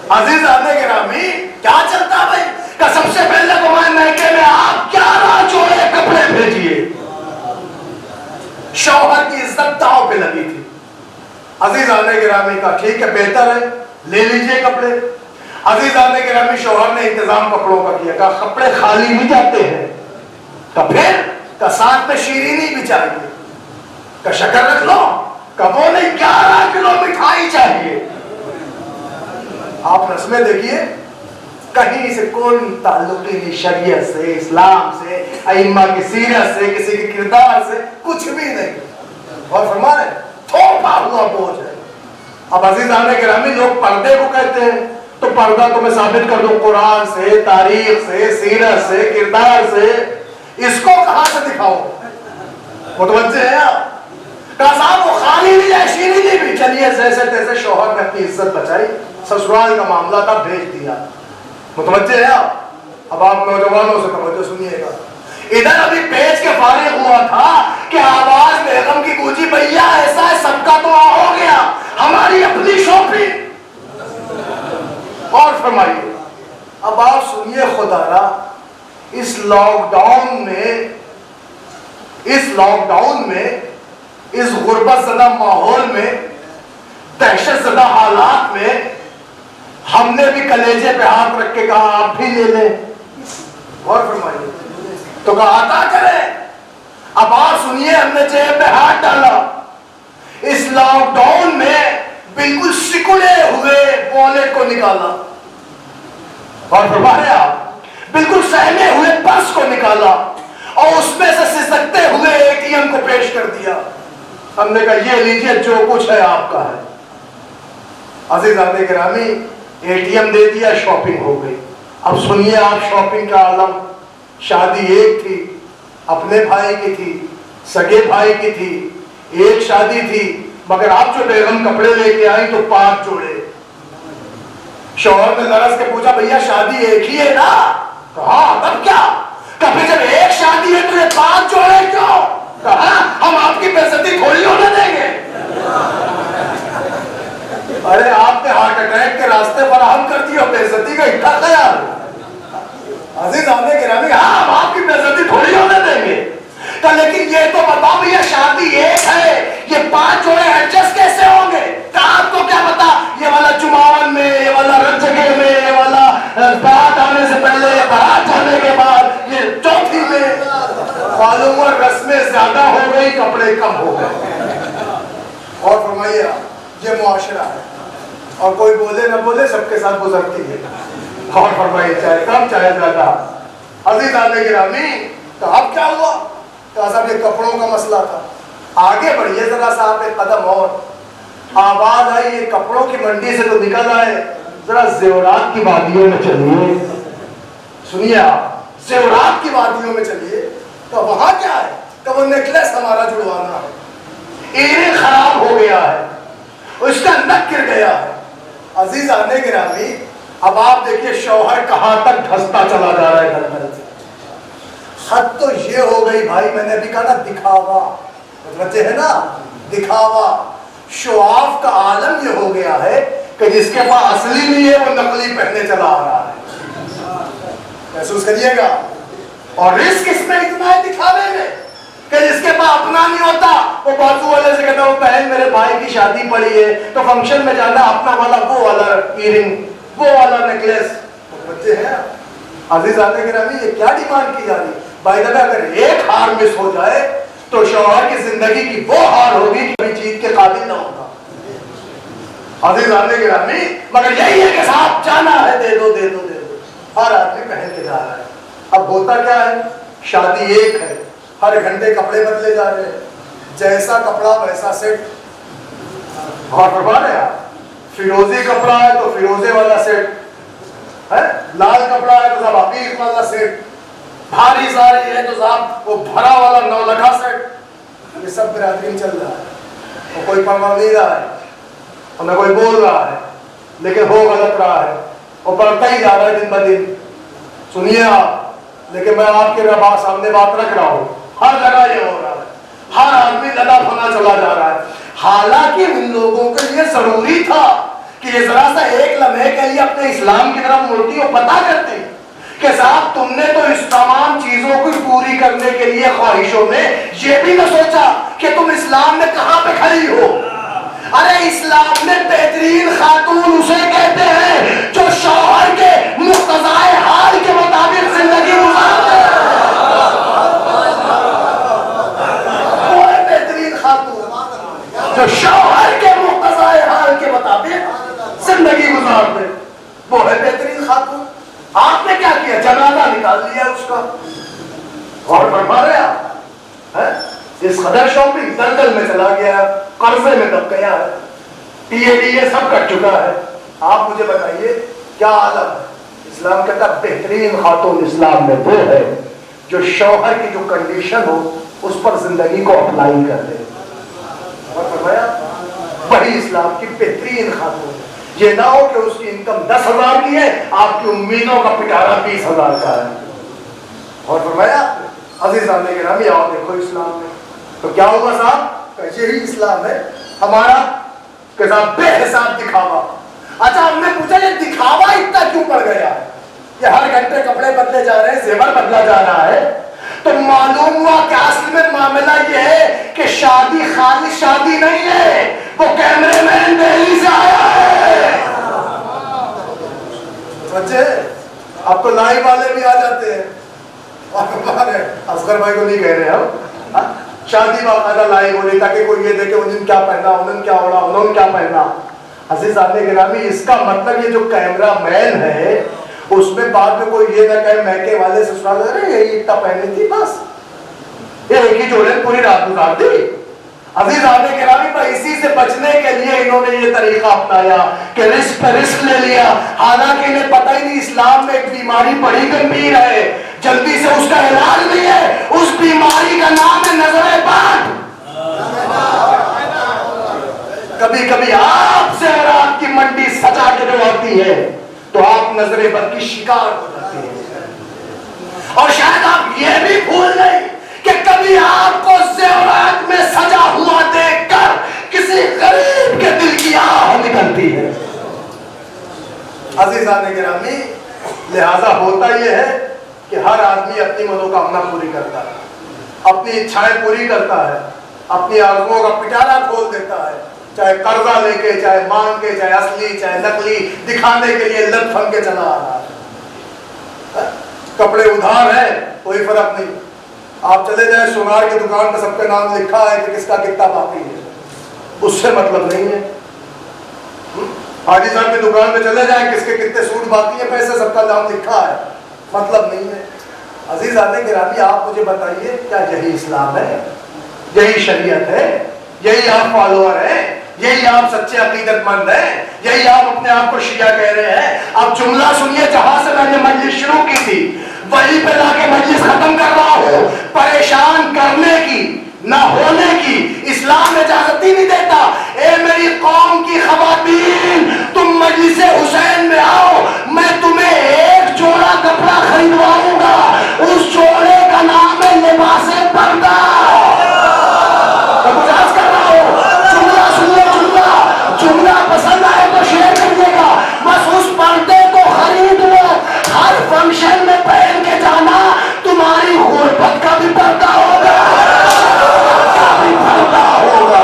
عزیزان گرامی کیا چلتا بھائی, کہ سب سے پہلے تمہارے میکے میں آپ 11 جوڑے کپڑے بھیجیے. شوہر کی عزت داؤ پہ لگی تھی. عزیزان گرامی کا ٹھیک ہے, بہتر ہے, لے لیجئے کپڑے. عزیزان گرامی شوہر نے انتظام کپڑوں کا کیا, کہا کپڑے خالی بھی جاتے ہیں, تو پھر کہ ساتھ میں شیرینی بھی چاہیے, کہ شکر رکھ لو, کہ وہ نہیں 11 کلو مٹھائی چاہیے. آپ رسمیں دیکھیے, کہیں سے کوئی تعلق نہیں شریعت سے, اسلام سے, ائمہ کی سیرت سے, کسی کے کردار سے, کچھ بھی نہیں. اور فرما رہے تھوپا ہوا بوجھ ہے. اب عزیزان گرامی لوگ پردے کو کہتے ہیں, تو پردہ تو میں ثابت کر دوں قرآن سے, تاریخ سے, سیرت سے, کردار سے. اس کو کہاں سے دکھاؤ. متوجہ ہے آپ, کہا صاحب وہ خالی نہیں ہے, شیرینی بھی. چلیے جیسے تیسے شوہر نے اپنی عزت بچائی, سسرال کا معاملہ تھا, بھیج دیا. متوجہ ہے آپ. اب آپ نوجوانوں سے توجہ سنیے گا. ادھر ابھی بیچ کے فارغ ہوا تھا کہ آواز بیگم کی گونجی, بھیا ایسا ہے سب کا تو ہو گیا, ہماری اپنی شاپنگ. اور فرمائیے, اب آپ سنیے خدا را, اس لاک ڈاؤن میں اس غربت زدہ ماحول میں, دہشت زدہ حالات میں, ہم نے بھی کلیجے پہ ہاتھ رکھ کے کہا آپ بھی لے لیں. اور فرمائیے, تو کہا عطا کریں. اب آپ سنیے, ہم نے جیب پہ ہاتھ ڈالا. اس لاک ڈاؤن میں بالکل سکڑے ہوئے والٹ کو نکالا, اور فرمائے آپ بالکل سہمے ہوئے پرس کو نکالا, اور اس میں سے سسکتے ہوئے ATM کو پیش کر دیا. ہم نے کہا یہ لیجئے جو کچھ ہے آپ کا ہے. عزیزان گرامی ATM دے دیا, شاپنگ ہو گئی. اب سنیے آپ شاپنگ کا عالم. شادی ایک تھی, اپنے بھائی کی تھی, سگے بھائی کی تھی, ایک شادی تھی, مگر آپ جو بیگم کپڑے لے کے آئی تو 5 جوڑے. شوہر نے نرس کے پوچھا بھیا شادی ایک ہی ہے نا, کہا تب کیا, کبھی جب ایک شادی ہے تو یہ 5 جوڑے کیوں, کہا ہم آپ کی بےعزتی تھوڑی ہونے دیں گے. ارے آپ نے ہارٹ اٹیک کے راستے فراہم کر دی اور بےعزتی کا اتنا خیال. عزیز آنے گرامی, ہاں ہم آپ کی بےعزتی تھوڑی ہونے دیں گے. لیکن یہ تو بتاؤ بھیا شادی ایک ہے, یہ 5 جوڑے ایڈجسٹ کیسے ہوں گے. آپ کو کیا پتا, یہ والا چماون میں, یہ والا رجگے میں, یہ والا بارات آنے سے پہلے, بارات جانے کے بعد, یہ چوتھی میں. معلوم رسمیں زیادہ ہو گئی, کپڑے کم ہو گئے. اور فرمائیے یہ معاشرہ ہے، اور کوئی بولے نہ بولے سب کے ساتھ گزرتی ہے. اور فرمائیے چاہے کم چاہے زیادہ. عزیزان گرامی، تو اب کیا ہوا؟ کہ صاحب یہ کپڑوں کا مسئلہ تھا. آگے بڑھیے ذرا صاحب ایک قدم اور. آواز آئی یہ کپڑوں کی منڈی سے تو نکل آئے، ذرا زیورات کی وادیوں میں چلیے. سنیے آپ، زیورات کی وادیوں میں چلیے. تو وہاں کیا ہے؟ کہ وہ نیکلس ہمارا جڑوانا ہے، ایرنگ خراب ہو گیا ہے، اس کا نک گر گیا ہے. عزیزان گرامی، اب آپ دیکھیے شوہر کہاں تک دھستا چلا جا رہا ہے گھر گھر سے. حد تو یہ ہو گئی بھائی، میں نے ابھی کہا نا دکھاوا، متوجہ ہے نا، دکھاوا. شو آف کا عالم یہ ہو گیا ہے کہ جس کے پاس اصلی نہیں ہے وہ نقلی پہنے چلا آ رہا ہے. محسوس کریے گا. اور رسک اس میں اتنا ہے دکھاوے میں کہ جس کے پاس اپنا نہیں ہوتا وہ بازو والے سے کہتا وہ بہن میرے بھائی کی شادی پڑی ہے تو فنکشن میں جانا، اپنا والا وہ والا ایئرنگ، وہ والا نیکلیس. بچے ہیں عزیزان گرامی، یہ کیا ڈیمانڈ کی جا رہی ہے؟ بھائی دادا اگر ایک ہار مس ہو جائے تو شوہر کی زندگی کی وہ ہار ہوگی کہ کبھی چیز کے قابل نہ ہوگا. عزیزان گرامی، مگر یہی ہے کہ صاحب جانا ہے، دے دو دے دو دے دو. ہر آدمی پہن کے جا رہا ہے. اب ہوتا کیا ہے؟ شادی ایک ہے، ہر گھنٹے کپڑے بدلے جا رہے ہیں، جیسا کپڑا ویسا سیٹ. اور فرما رہے ہیں فیروزی کپڑا ہے تو فیروزے والا سیٹ ہے، لال کپڑا ہے تو صاحب عقیق والا سیٹ، بھاری ساری ہے تو صاحب وہ بھرا والا 9 لکھا سیٹ. یہ سب برادری میں چل رہا ہے، اور کوئی پرواہ نہیں رہا ہے اور نہ کوئی بول رہا ہے، لیکن ہو غلط رہا ہے اور بڑھتا ہی جا رہا ہے دن بہ دن. سنیے آپ، لیکن میں آپ کے سامنے بات رکھ رہا ہوں، ہر جگہ یہ ہو رہا ہے، ہر آدمی لگا پھنا چلا جا رہا ہے. حالانکہ ان لوگوں کے لیے ضروری تھا کہ یہ ذرا سا ایک لمحے کے لیے اپنے اسلام کی طرف مڑتی اور پتا کرتے کہ صاحب تم نے تو اس تمام چیزوں کو پوری کرنے کے لیے خواہشوں میں یہ بھی نہ سوچا کہ تم اسلام میں کہاں پہ کھڑی ہو. ارے اسلام میں بہترین خاتون اسے کہتے ہیں جو شوہر کے مقتضائے حال کے مطابق زندگی گزارتے ہیں. وہ ہے بہترین خاتون جو شوہر کے مقتضائے حال کے مطابق زندگی گزارتے، وہ ہے بہترین خاتون. آپ نے کیا کیا؟ جنازہ نکال لیا اس کا. اور فرما رہے آپ اس قدر شاپنگ دلدل میں چلا گیا، قرضے میں دب گیا ہے، یہ سب کر چکا ہے. آپ مجھے بتائیے کیا عالم ہے؟ اسلام کہتا بہترین خاتون اسلام میں وہ ہے جو شوہر کی جو کنڈیشن ہو اس پر زندگی کو اپلائی کر دے. اور فرمایا وہی اسلام کی بہترین خاتون ہے. یہ نہ ہو کہ اس کی انکم 10,000 کی ہے، آپ کی امیدوں کا پٹارا 20,000 کا ہے. اور فرمایا عزیزان گرامی، آؤ دیکھو اسلام میں تو کیا ہوگا صاحب؟ یہی اسلام ہے ہمارا کہ صاحب بے حساب دکھاوا. اچھا ہم نے پوچھا یہ دکھاوا اتنا کیوں پڑ گیا ہے؟ یہ ہر گھنٹے کپڑے بدلے جا رہے ہیں، زیور بدلا جا رہا ہے. تو معلوم ہوا کہ اصل میں معاملہ یہ ہے کہ شادی خالی شادی نہیں ہے، وہ کیمرے مین دہلی سے آیا ہے. بچے اب تو لائیو والے بھی آ جاتے ہیں. اصغر بھائی کو نہیں کہہ رہے ہم، شادی باقاعدہ لائیو ہو رہی تاکہ کوئی یہ دیکھے انہوں کیا پہنا، انہوں کیا اوڑا، انہوں کیا پہنا. عزیزان گرامی، اس کا مطلب یہ جو کیمرہ مین ہے اس میں بعد میں کوئی یہ نہ کہے میکے والے سے سنا لے رہے یہ اتنا پہنی تھی، بس یہ ایک ہی جوڑے پوری رات گزار دی. عزیزان گرامی، پر اسی سے بچنے کے لیے انہوں نے یہ طریقہ اپنایا کہ رسک پہ رسک لے لیا. حالانکہ انہیں پتہ ہی نہیں اسلام میں ایک بیماری بڑی گمبھیر ہے، جلدی سے اس کا علاج نہیں ہے. اس بیماری کا نام ہے نظر بد. کبھی کبھی آپ سے اگر آپ کی منڈی سجا کے جو آتی ہے تو آپ نظر بد کی شکار ہو جاتے ہیں. اور شاید آپ یہ بھی بھول نہیں کہ کبھی آپ کو زیورات میں سجا ہوا دیکھ کر کسی غریب کے دل کی آہ نکلتی ہے. عزیزان گرامی، لہذا ہوتا یہ ہے کہ ہر آدمی اپنی منوکامنا پوری کرتا ہے، اپنی اچھائیں پوری کرتا ہے، اپنی آرزوؤں کا پٹارا کھول دیتا ہے، چاہے قرضہ لے کے، چاہے مانگ کے، چاہے اصلی چاہے نقلی، دکھانے کے لیے لٹ پھن کے چلا آ رہا ہے. کپڑے ادھار ہیں کوئی فرق نہیں، آپ چلے جائیں سونار کی دکان پہ سب کا نام لکھا ہے کہ کس کا کتنا باقی ہے، اس سے مطلب نہیں ہے. حاجی صاحب کی دکان میں چلے جائیں، کس کے کتنے سوٹ باقی ہیں، پیسے سب کا دام لکھا ہے، مطلب نہیں ہے۔ عزیزان گرامی، آپ مجھے بتائیے کیا یہی اسلام ہے؟ یہی شریعت ہے؟ یہی آپ فالوور ہیں؟ یہی آپ سچے عقیدت مند ہیں؟ یہی آپ اپنے آپ کو شیعہ کہہ رہے ہیں؟ اب جملہ سنیے، جہاں سے میں نے مجلس شروع کی تھی وہیں پہ لا کے مجلس ختم کر رہا ہوں۔ پریشان کرنے کی، نہ ہونے کی اسلام اجازت ہی نہیں دیتا۔ اے میری قوم کی خواتین، تم مجلس حسین میں آؤ، میں تمہیں ایک جوڑا کپڑا خریدواؤں گا، اس جوڑے کا نام ہے لباس پردہ۔ کر رہا ہوں، جملہ سنیے، جملہ پسند آئے تو شیئر کریے گا۔ بس اس پردے کو خرید لو، ہر فنکشن میں پہن کے جانا، تمہاری غربت کا بھی پردہ ہوگا، پردہ ہوگا۔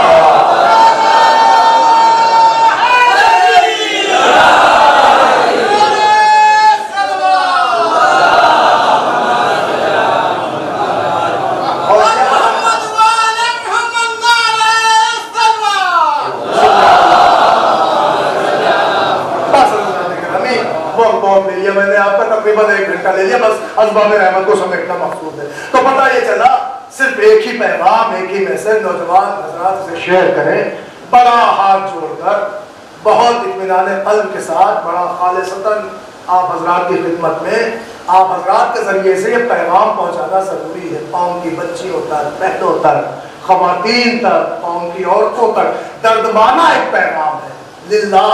میں نے آپ کا تقریباً 1 گھنٹہ لے لیا، بس اسباب رحمت کو سمیٹنا مقصود ہے۔ تو پتہ یہ چلا، صرف ایک ہی پیغام، ایک ہی میسج نوجوان حضرات سے شیئر کریں، بڑا ہاتھ جوڑ کر، بہت اطمینان قلب کے ساتھ، بڑا خالصتاً آپ حضرات کی خدمت میں، آپ حضرات کے ذریعے سے یہ پیغام پہنچانا ضروری ہے، قوم کی بچیوں تک، بہنوں تک، خواتین تک، قوم کی عورتوں تک دردمانہ ایک پیغام ہے۔ للہ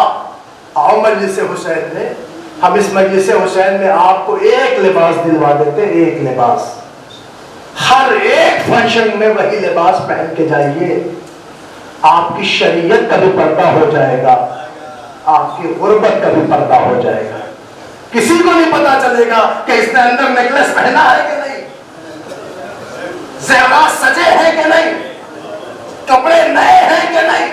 آؤ مجلس حسین میں، ہم اس مجلس حسین میں آپ کو ایک لباس دلوا دیتے، ایک لباس، ہر ایک فنکشن میں وہی لباس پہن کے جائیے، آپ کی شریعت کا بھی پردہ ہو جائے گا، آپ کی غربت کا بھی پردہ ہو جائے گا۔ کسی کو نہیں پتا چلے گا کہ اس نے اندر نیکلس پہنا ہے کہ نہیں، زیورات سجے ہیں کہ نہیں، کپڑے نئے ہیں کہ نہیں۔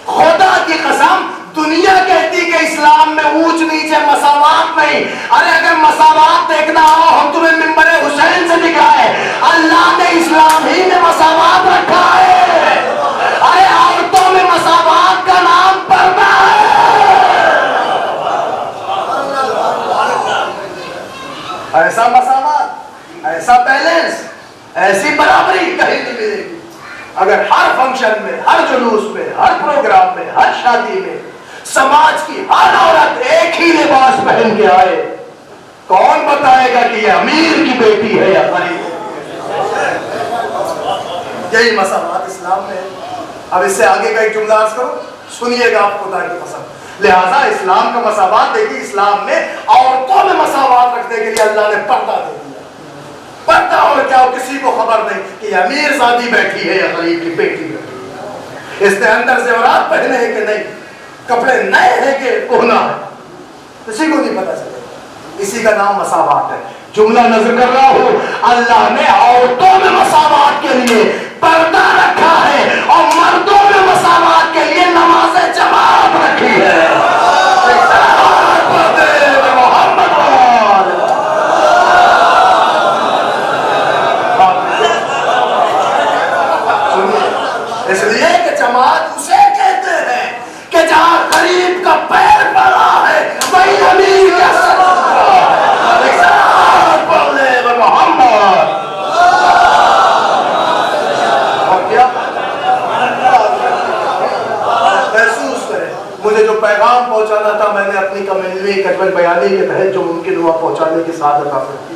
خدا کی قسم، دنیا کہتی کہ اسلام میں اونچ نیچے مساوات نہیں۔ ارے اگر مساوات دیکھنا ہو، ہم تمہیں منبر حسین سے دکھائے، اللہ نے اسلام ہی میں مساوات رکھا ہے۔ ارے عورتوں میں مساوات کا نام پردہ ہے۔ ایسا مساوات، ایسا بیلنس، ایسی برابری کہیں نہیں ملے گی۔ اگر ہر فنکشن میں، ہر جلوس میں، ہر پروگرام میں، ہر شادی میں سماج کی ہر عورت ایک ہی لباس پہن کے آئے، کون بتائے گا کہ یہ امیر کی بیٹی ہے یا غریب؟ یہی مساوات اسلام میں ہے۔ اب اس سے آگے کا ایک جملہ عرض کرو، سنیے گا آپ خدا کی قسم۔ لہٰذا اسلام کا مساوات دیکھیے، اسلام میں عورتوں میں مساوات رکھنے کے لیے اللہ نے پردہ دے دیا۔ پردہ اور کیا ہو، کسی کو خبر نہیں کہ یہ امیر زادی بیٹھی ہے یا غریب کی بیٹی بیٹھی ہے، اس نے اندر زیورات پہنے ہیں کہ نہیں، کپڑے نئے ہیں کہ کہنا ہے، کسی کو نہیں پتا چلے۔ اسی کا نام مساوات ہے۔ جملہ نظر کر رہا ہوں، اللہ نے عورتوں میں مساوات کے لیے پردہ رکھا ہے اور مردوں میں مساوات کے لیے نماز جماعت رکھی ہے۔ اس لیے کہ جماعت اسے کہتے ہیں کہ جہاں غریب کا پیر پڑا ہے وہی امیر کا سر محمد۔ اور کیا محسوس کریں، مجھے جو پیغام پہنچانا تھا میں نے اپنی کملوی کجبل بیانی کے تحت جو ممکن ہوا پہنچانے کی سعادت حاصل کی۔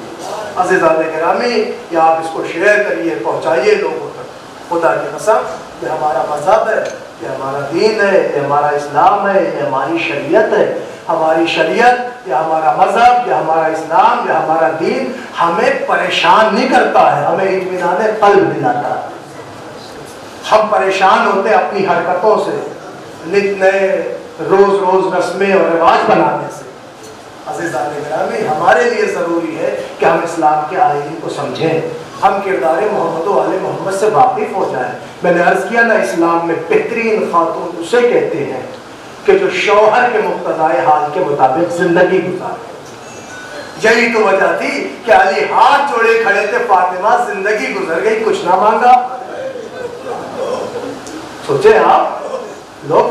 عزیزان گرامی، یا آپ اس کو شیئر کریے، پہنچائیے لوگوں تک۔ خدا کی قسم، یہ ہمارا مذہب ہے، یہ ہمارا دین ہے، یہ ہمارا اسلام ہے، یہ ہماری شریعت ہے۔ ہماری شریعت، یہ ہمارا مذہب، یہ ہمارا اسلام، یہ ہمارا دین ہمیں پریشان نہیں کرتا ہے، ہمیں اطمینان قلب دلاتا ہے۔ ہم پریشان ہوتے ہیں اپنی حرکتوں سے، نت نئے روز روز رسمیں اور رواج بنانے سے۔ عزیزان گرامی، ہمارے لیے ضروری ہے کہ ہم اسلام کے آئین کو سمجھیں، ہم کردار محمد و آل محمد سے واقف ہو جائیں۔ میں نے عرض کیا نا، اسلام میں بہترین خاتون اسے کہتے ہیں کہ جو شوہر کے مقتضائے حال کے مطابق زندگی گزارے۔ یہی تو وجہ تھی کہ علی ہاتھ جوڑے کھڑے تھے، فاطمہ زندگی گزر گئی، کچھ نہ مانگا۔ سوچے آپ، لوگ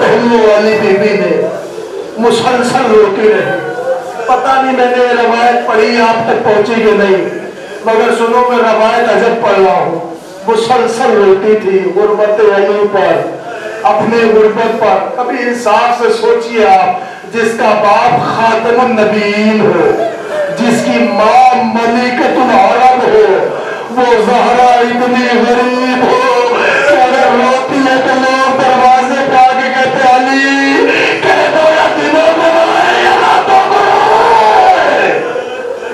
پہلو والی بی بی نے مسلسل روتی رہی. پتہ نہیں میں نے روایت پڑھی آپ تک پہنچی کہ نہیں، مگر سنو میں روایت عجب پڑھ رہا ہوں. مسلسل روتی تھی غربت علی پر، اپنے غربت پر. کبھی انصاف سے سوچئے آپ، جس کا باپ خاتم النبیین ہو، جس کی ماں ملکۃ العرب ہو، وہ زہرا اتنی غریب ہو کہ اگر روتی ہے تو لوگ دروازے پہ آ کے کہتے علی کہہ دو یا دنوں میں روئے یا راتوں میں روئے.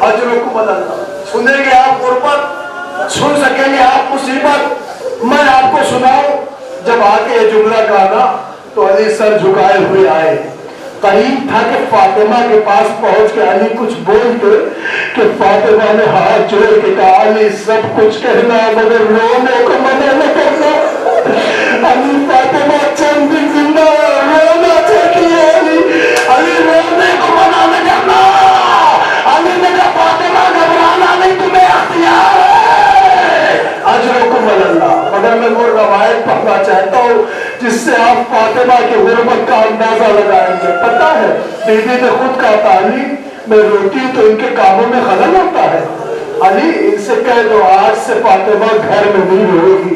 اجرکم اللہ. سنیں گے آپ غربت، سن سکیں گے آپ مصیبت. میں آپ کو سناؤں. جب آ کے یہ جملہ کہا نا تو علی سر جھکائے ہوئے آئے. قریب تھا کہ فاطمہ کے پاس پہنچ کے علی کچھ بولتے کہ فاطمہ نے ہاتھ جوڑ کے کہا علی سب کچھ کہنا مگر رونے کو منع نہ کرنا. علی فاطمہ چند دن زندہ رونا چاہتی ہے. علی رونے کو منع نہ کرنا. علی نے کہا فاطمہ گھبرانا نہیں، تمہیں اختیار ہے. اجرکم اللہ. مگر میں وہ روایت پڑھنا چاہتا ہوں جس سے آپ فاطمہ کی غربت کا اندازہ لگائیں گے. پتہ ہے بی بی نے خود کہا تھا علی میں روتی ہوں تو ان کے کاموں میں خلل ہوتا ہے. علی ان سے کہہ دو آج سے فاطمہ گھر میں نہیں رہے گی.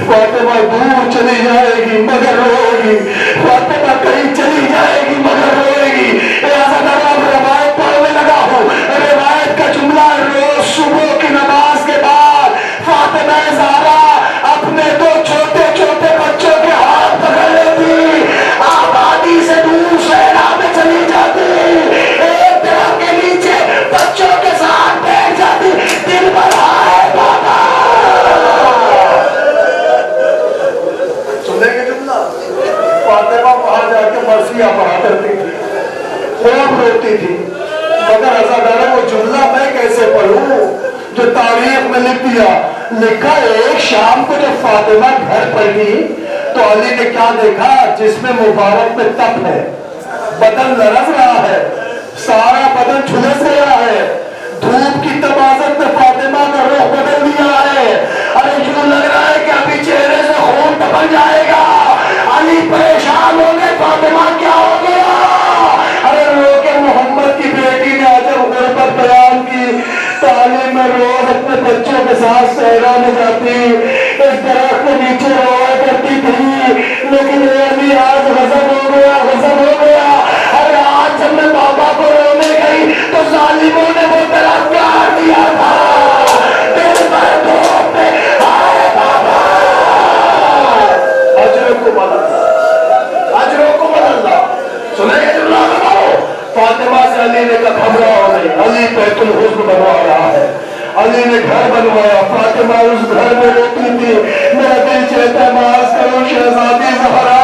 فاطمہ دور چلی جائے گی مگر روئے گی. فاطمہ کہیں چلی جائے گی مگر روئے گی. روایت پڑھنے لگا ہوں. روایت کا جملہ روز صبح کی نماز کے بعد فاطمہ زہرا اپنے دو چھوٹے چھوٹے بچوں کے ہاتھ پکڑ لیتی، آبادی سے دور صحرا میں چلی جاتی، ایک درخت کے نیچے بچوں کے ساتھ بیٹھ جاتی. دل بھر آئے بابا. سنیں گے جملہ. فاطمہ وہاں جا کے مرثیہ پڑھا کرتی تھی، خوب روتی تھی. مگر عزادارہ وہ جملہ میں کیسے پڑھوں جو تاریخ میں لکھ دیا. لکھا ایک شام کو جب فاطمہ گھر پلٹی تو علی نے کیا دیکھا؟ جس میں مبارک میں تپ ہے، بدن لرز رہا ہے، سارا بدن جھلس گیا ہے. دھوپ کی تمازت میں فاطمہ کا رخ بدل دیا ہے. ارے یوں لگ رہا ہے کہ ابھی چہرے سے خون ٹپک جائے گا. علی پریشان ہو گئے فاطمہ کیا ہو گیا؟ ارے رو کے محمد کی بیٹی نے عجب غربت بیان کی. تعلیم میں روز اپنے بچوں کے ساتھ صحرا میں جاتی، ایک درخت کے نیچے روا کرتی تھی. لیکن علی آج غضب ہو گیا، غضب ہو گیا. ارے آج جب میں بابا کو رونے گئی تو ظالموں نے وہ درخت کاٹ دیا تھا. دل پر دھوپ میں آئے بابا. اجرکم اللہ. اجرکم اللہ. سنیں گے جملہ بتاؤ. فاطمہ سے علی نے کہا گھبراؤ نہیں، علی بیت الحسن بنوا رہا ہے. علی نے گھر بنوایا. فاطمہ اس گھر میں روتی تھی. میرا دل چاہتا ہے معاذ کرو شہزادی زہرا.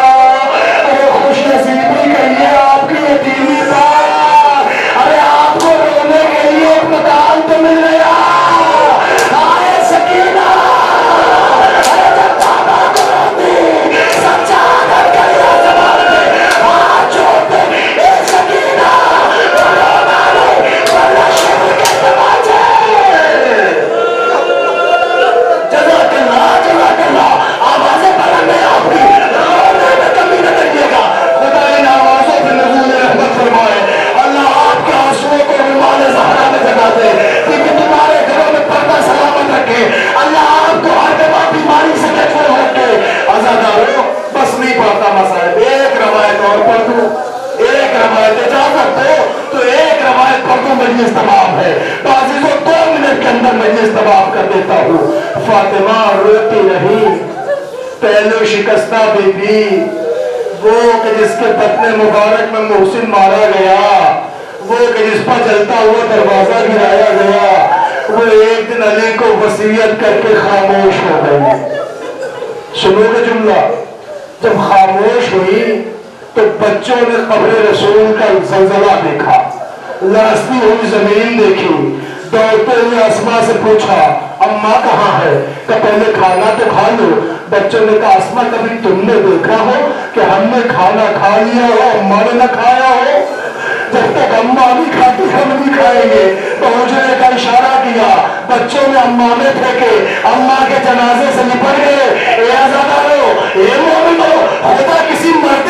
ارے خوش نصیبی کہیے آپ کی یتیمی پر. ارے آپ کو رونے کے لیے ایک مکان تو مل گیا. آئے سکینہ. ارے جب بابا کو روتی سچا آدھر کریا زبان میں ہاتھ چھوڑتے اے سکینہ رونا نہیں ورنہ شروع کے تماچے. جزاک اللہ آوازیں بلند ہیں آپ کی. رونے میں کمی نہ کریے گا. خدا ان آوازوں پہ نزول رحمت فرمائے. اللہ آپ کے آنسوؤں کو رومال زہرا میں جگا دے کیونکہ تمہارے گھروں میں پردہ سلامت رکھے. اللہ آپ کو ہر دفعہ بیماری سے محفوظ رکھے. عزادارو بس نہیں پڑھتا مسائل. ایک روایت اور پڑھ دوں. ایک روایت اجازت دو تو ایک روایت پڑھ دوں. مجلس تمام ہے عزیزوں. 2 منٹ کے اندر مجلس تمام کر دیتا ہوں. فاطمہ روتی نہیں. پہلو شکستہ بی بی وہ کہ جس کے بدن مبارک میں محسن مارا گیا، وہ کہ جس پر جلتا ہوا دروازہ گرایا گیا، وہ ایک دن علی کو وصیت کر کے خاموش ہو گئی. سنو گے جملہ. جب خاموش ہوئی تو بچوں نے قبر رسول کا زلزلہ دیکھا، لرزتی ہوئی زمین دیکھی. دوڑتے ہوئے اسما سے پوچھا اماں کہاں ہے؟ کہ پہلے کھانا تو کھا لو. بچوں نے کہا اسما کبھی تم نے دیکھا ہو کہ ہم نے کھانا کھا لیا ہو اماں نے نہ کھایا ہو؟ جب تک اماں نہیں کھاتی ہم نہیں کھائیں گے. تو حجرے کا اشارہ کیا. بچوں نے اماں میں پھینکے، اماں کے جنازے سے لپٹ گئے. اے عزادارو، اے مومنو، خدا کسی مرد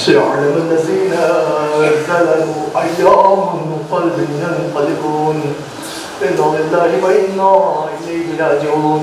سيعلم الذين ظلموا أيام القلب ينقلبون إنا لله وإنا إليه راجعون।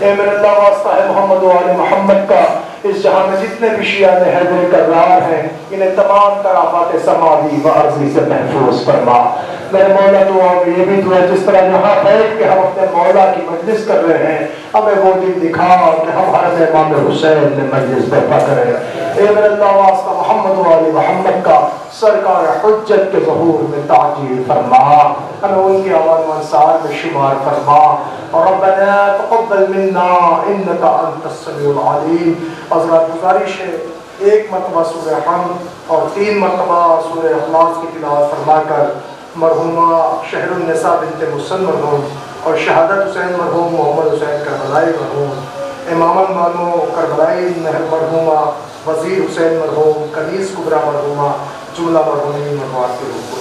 اے میرے اللہ واسطہ ہے محمد و آل محمد کا اس جہاں میں جتنے بھی شیعہ حیدر کرار ہیں انہیں تمام تر آفات سماوی و ارضی سے محفوظ فرما۔ میرے مولا دعا میں یہ بھی دعا جس طرح یہاں بیٹھ کے ہم اپنے مولا کی مجلس کر رہے ہیں ہمیں وہ دن دکھا کہ ہم حرم امام حسین میں مجلس برپا کریں۔ اے میرے اللہ واسطہ محمد و آل محمد کا سرکار حجت کے ظہور میں تعجیل فرما، ہمیں ان کی آوان و انصار میں شمار فرما۔ اور ربنا تقبل منا انك انت السمیع العلیم۔ حضرات گزارش ہے ایک مرتبہ سورہ حمد اور 3 مرتبہ سورہ اخلاص کی تلاوت فرما کر مرحومہ شہر النساء بنت مسن مرحوم اور شہادت حسین مرحوم محمد حسین کربلائی مرحوم امام المانو کربلائی مرحومہ وزیر حسین مرحوم کنیز کبرا مرحومہ جملہ مرحومین مرحومات کے روح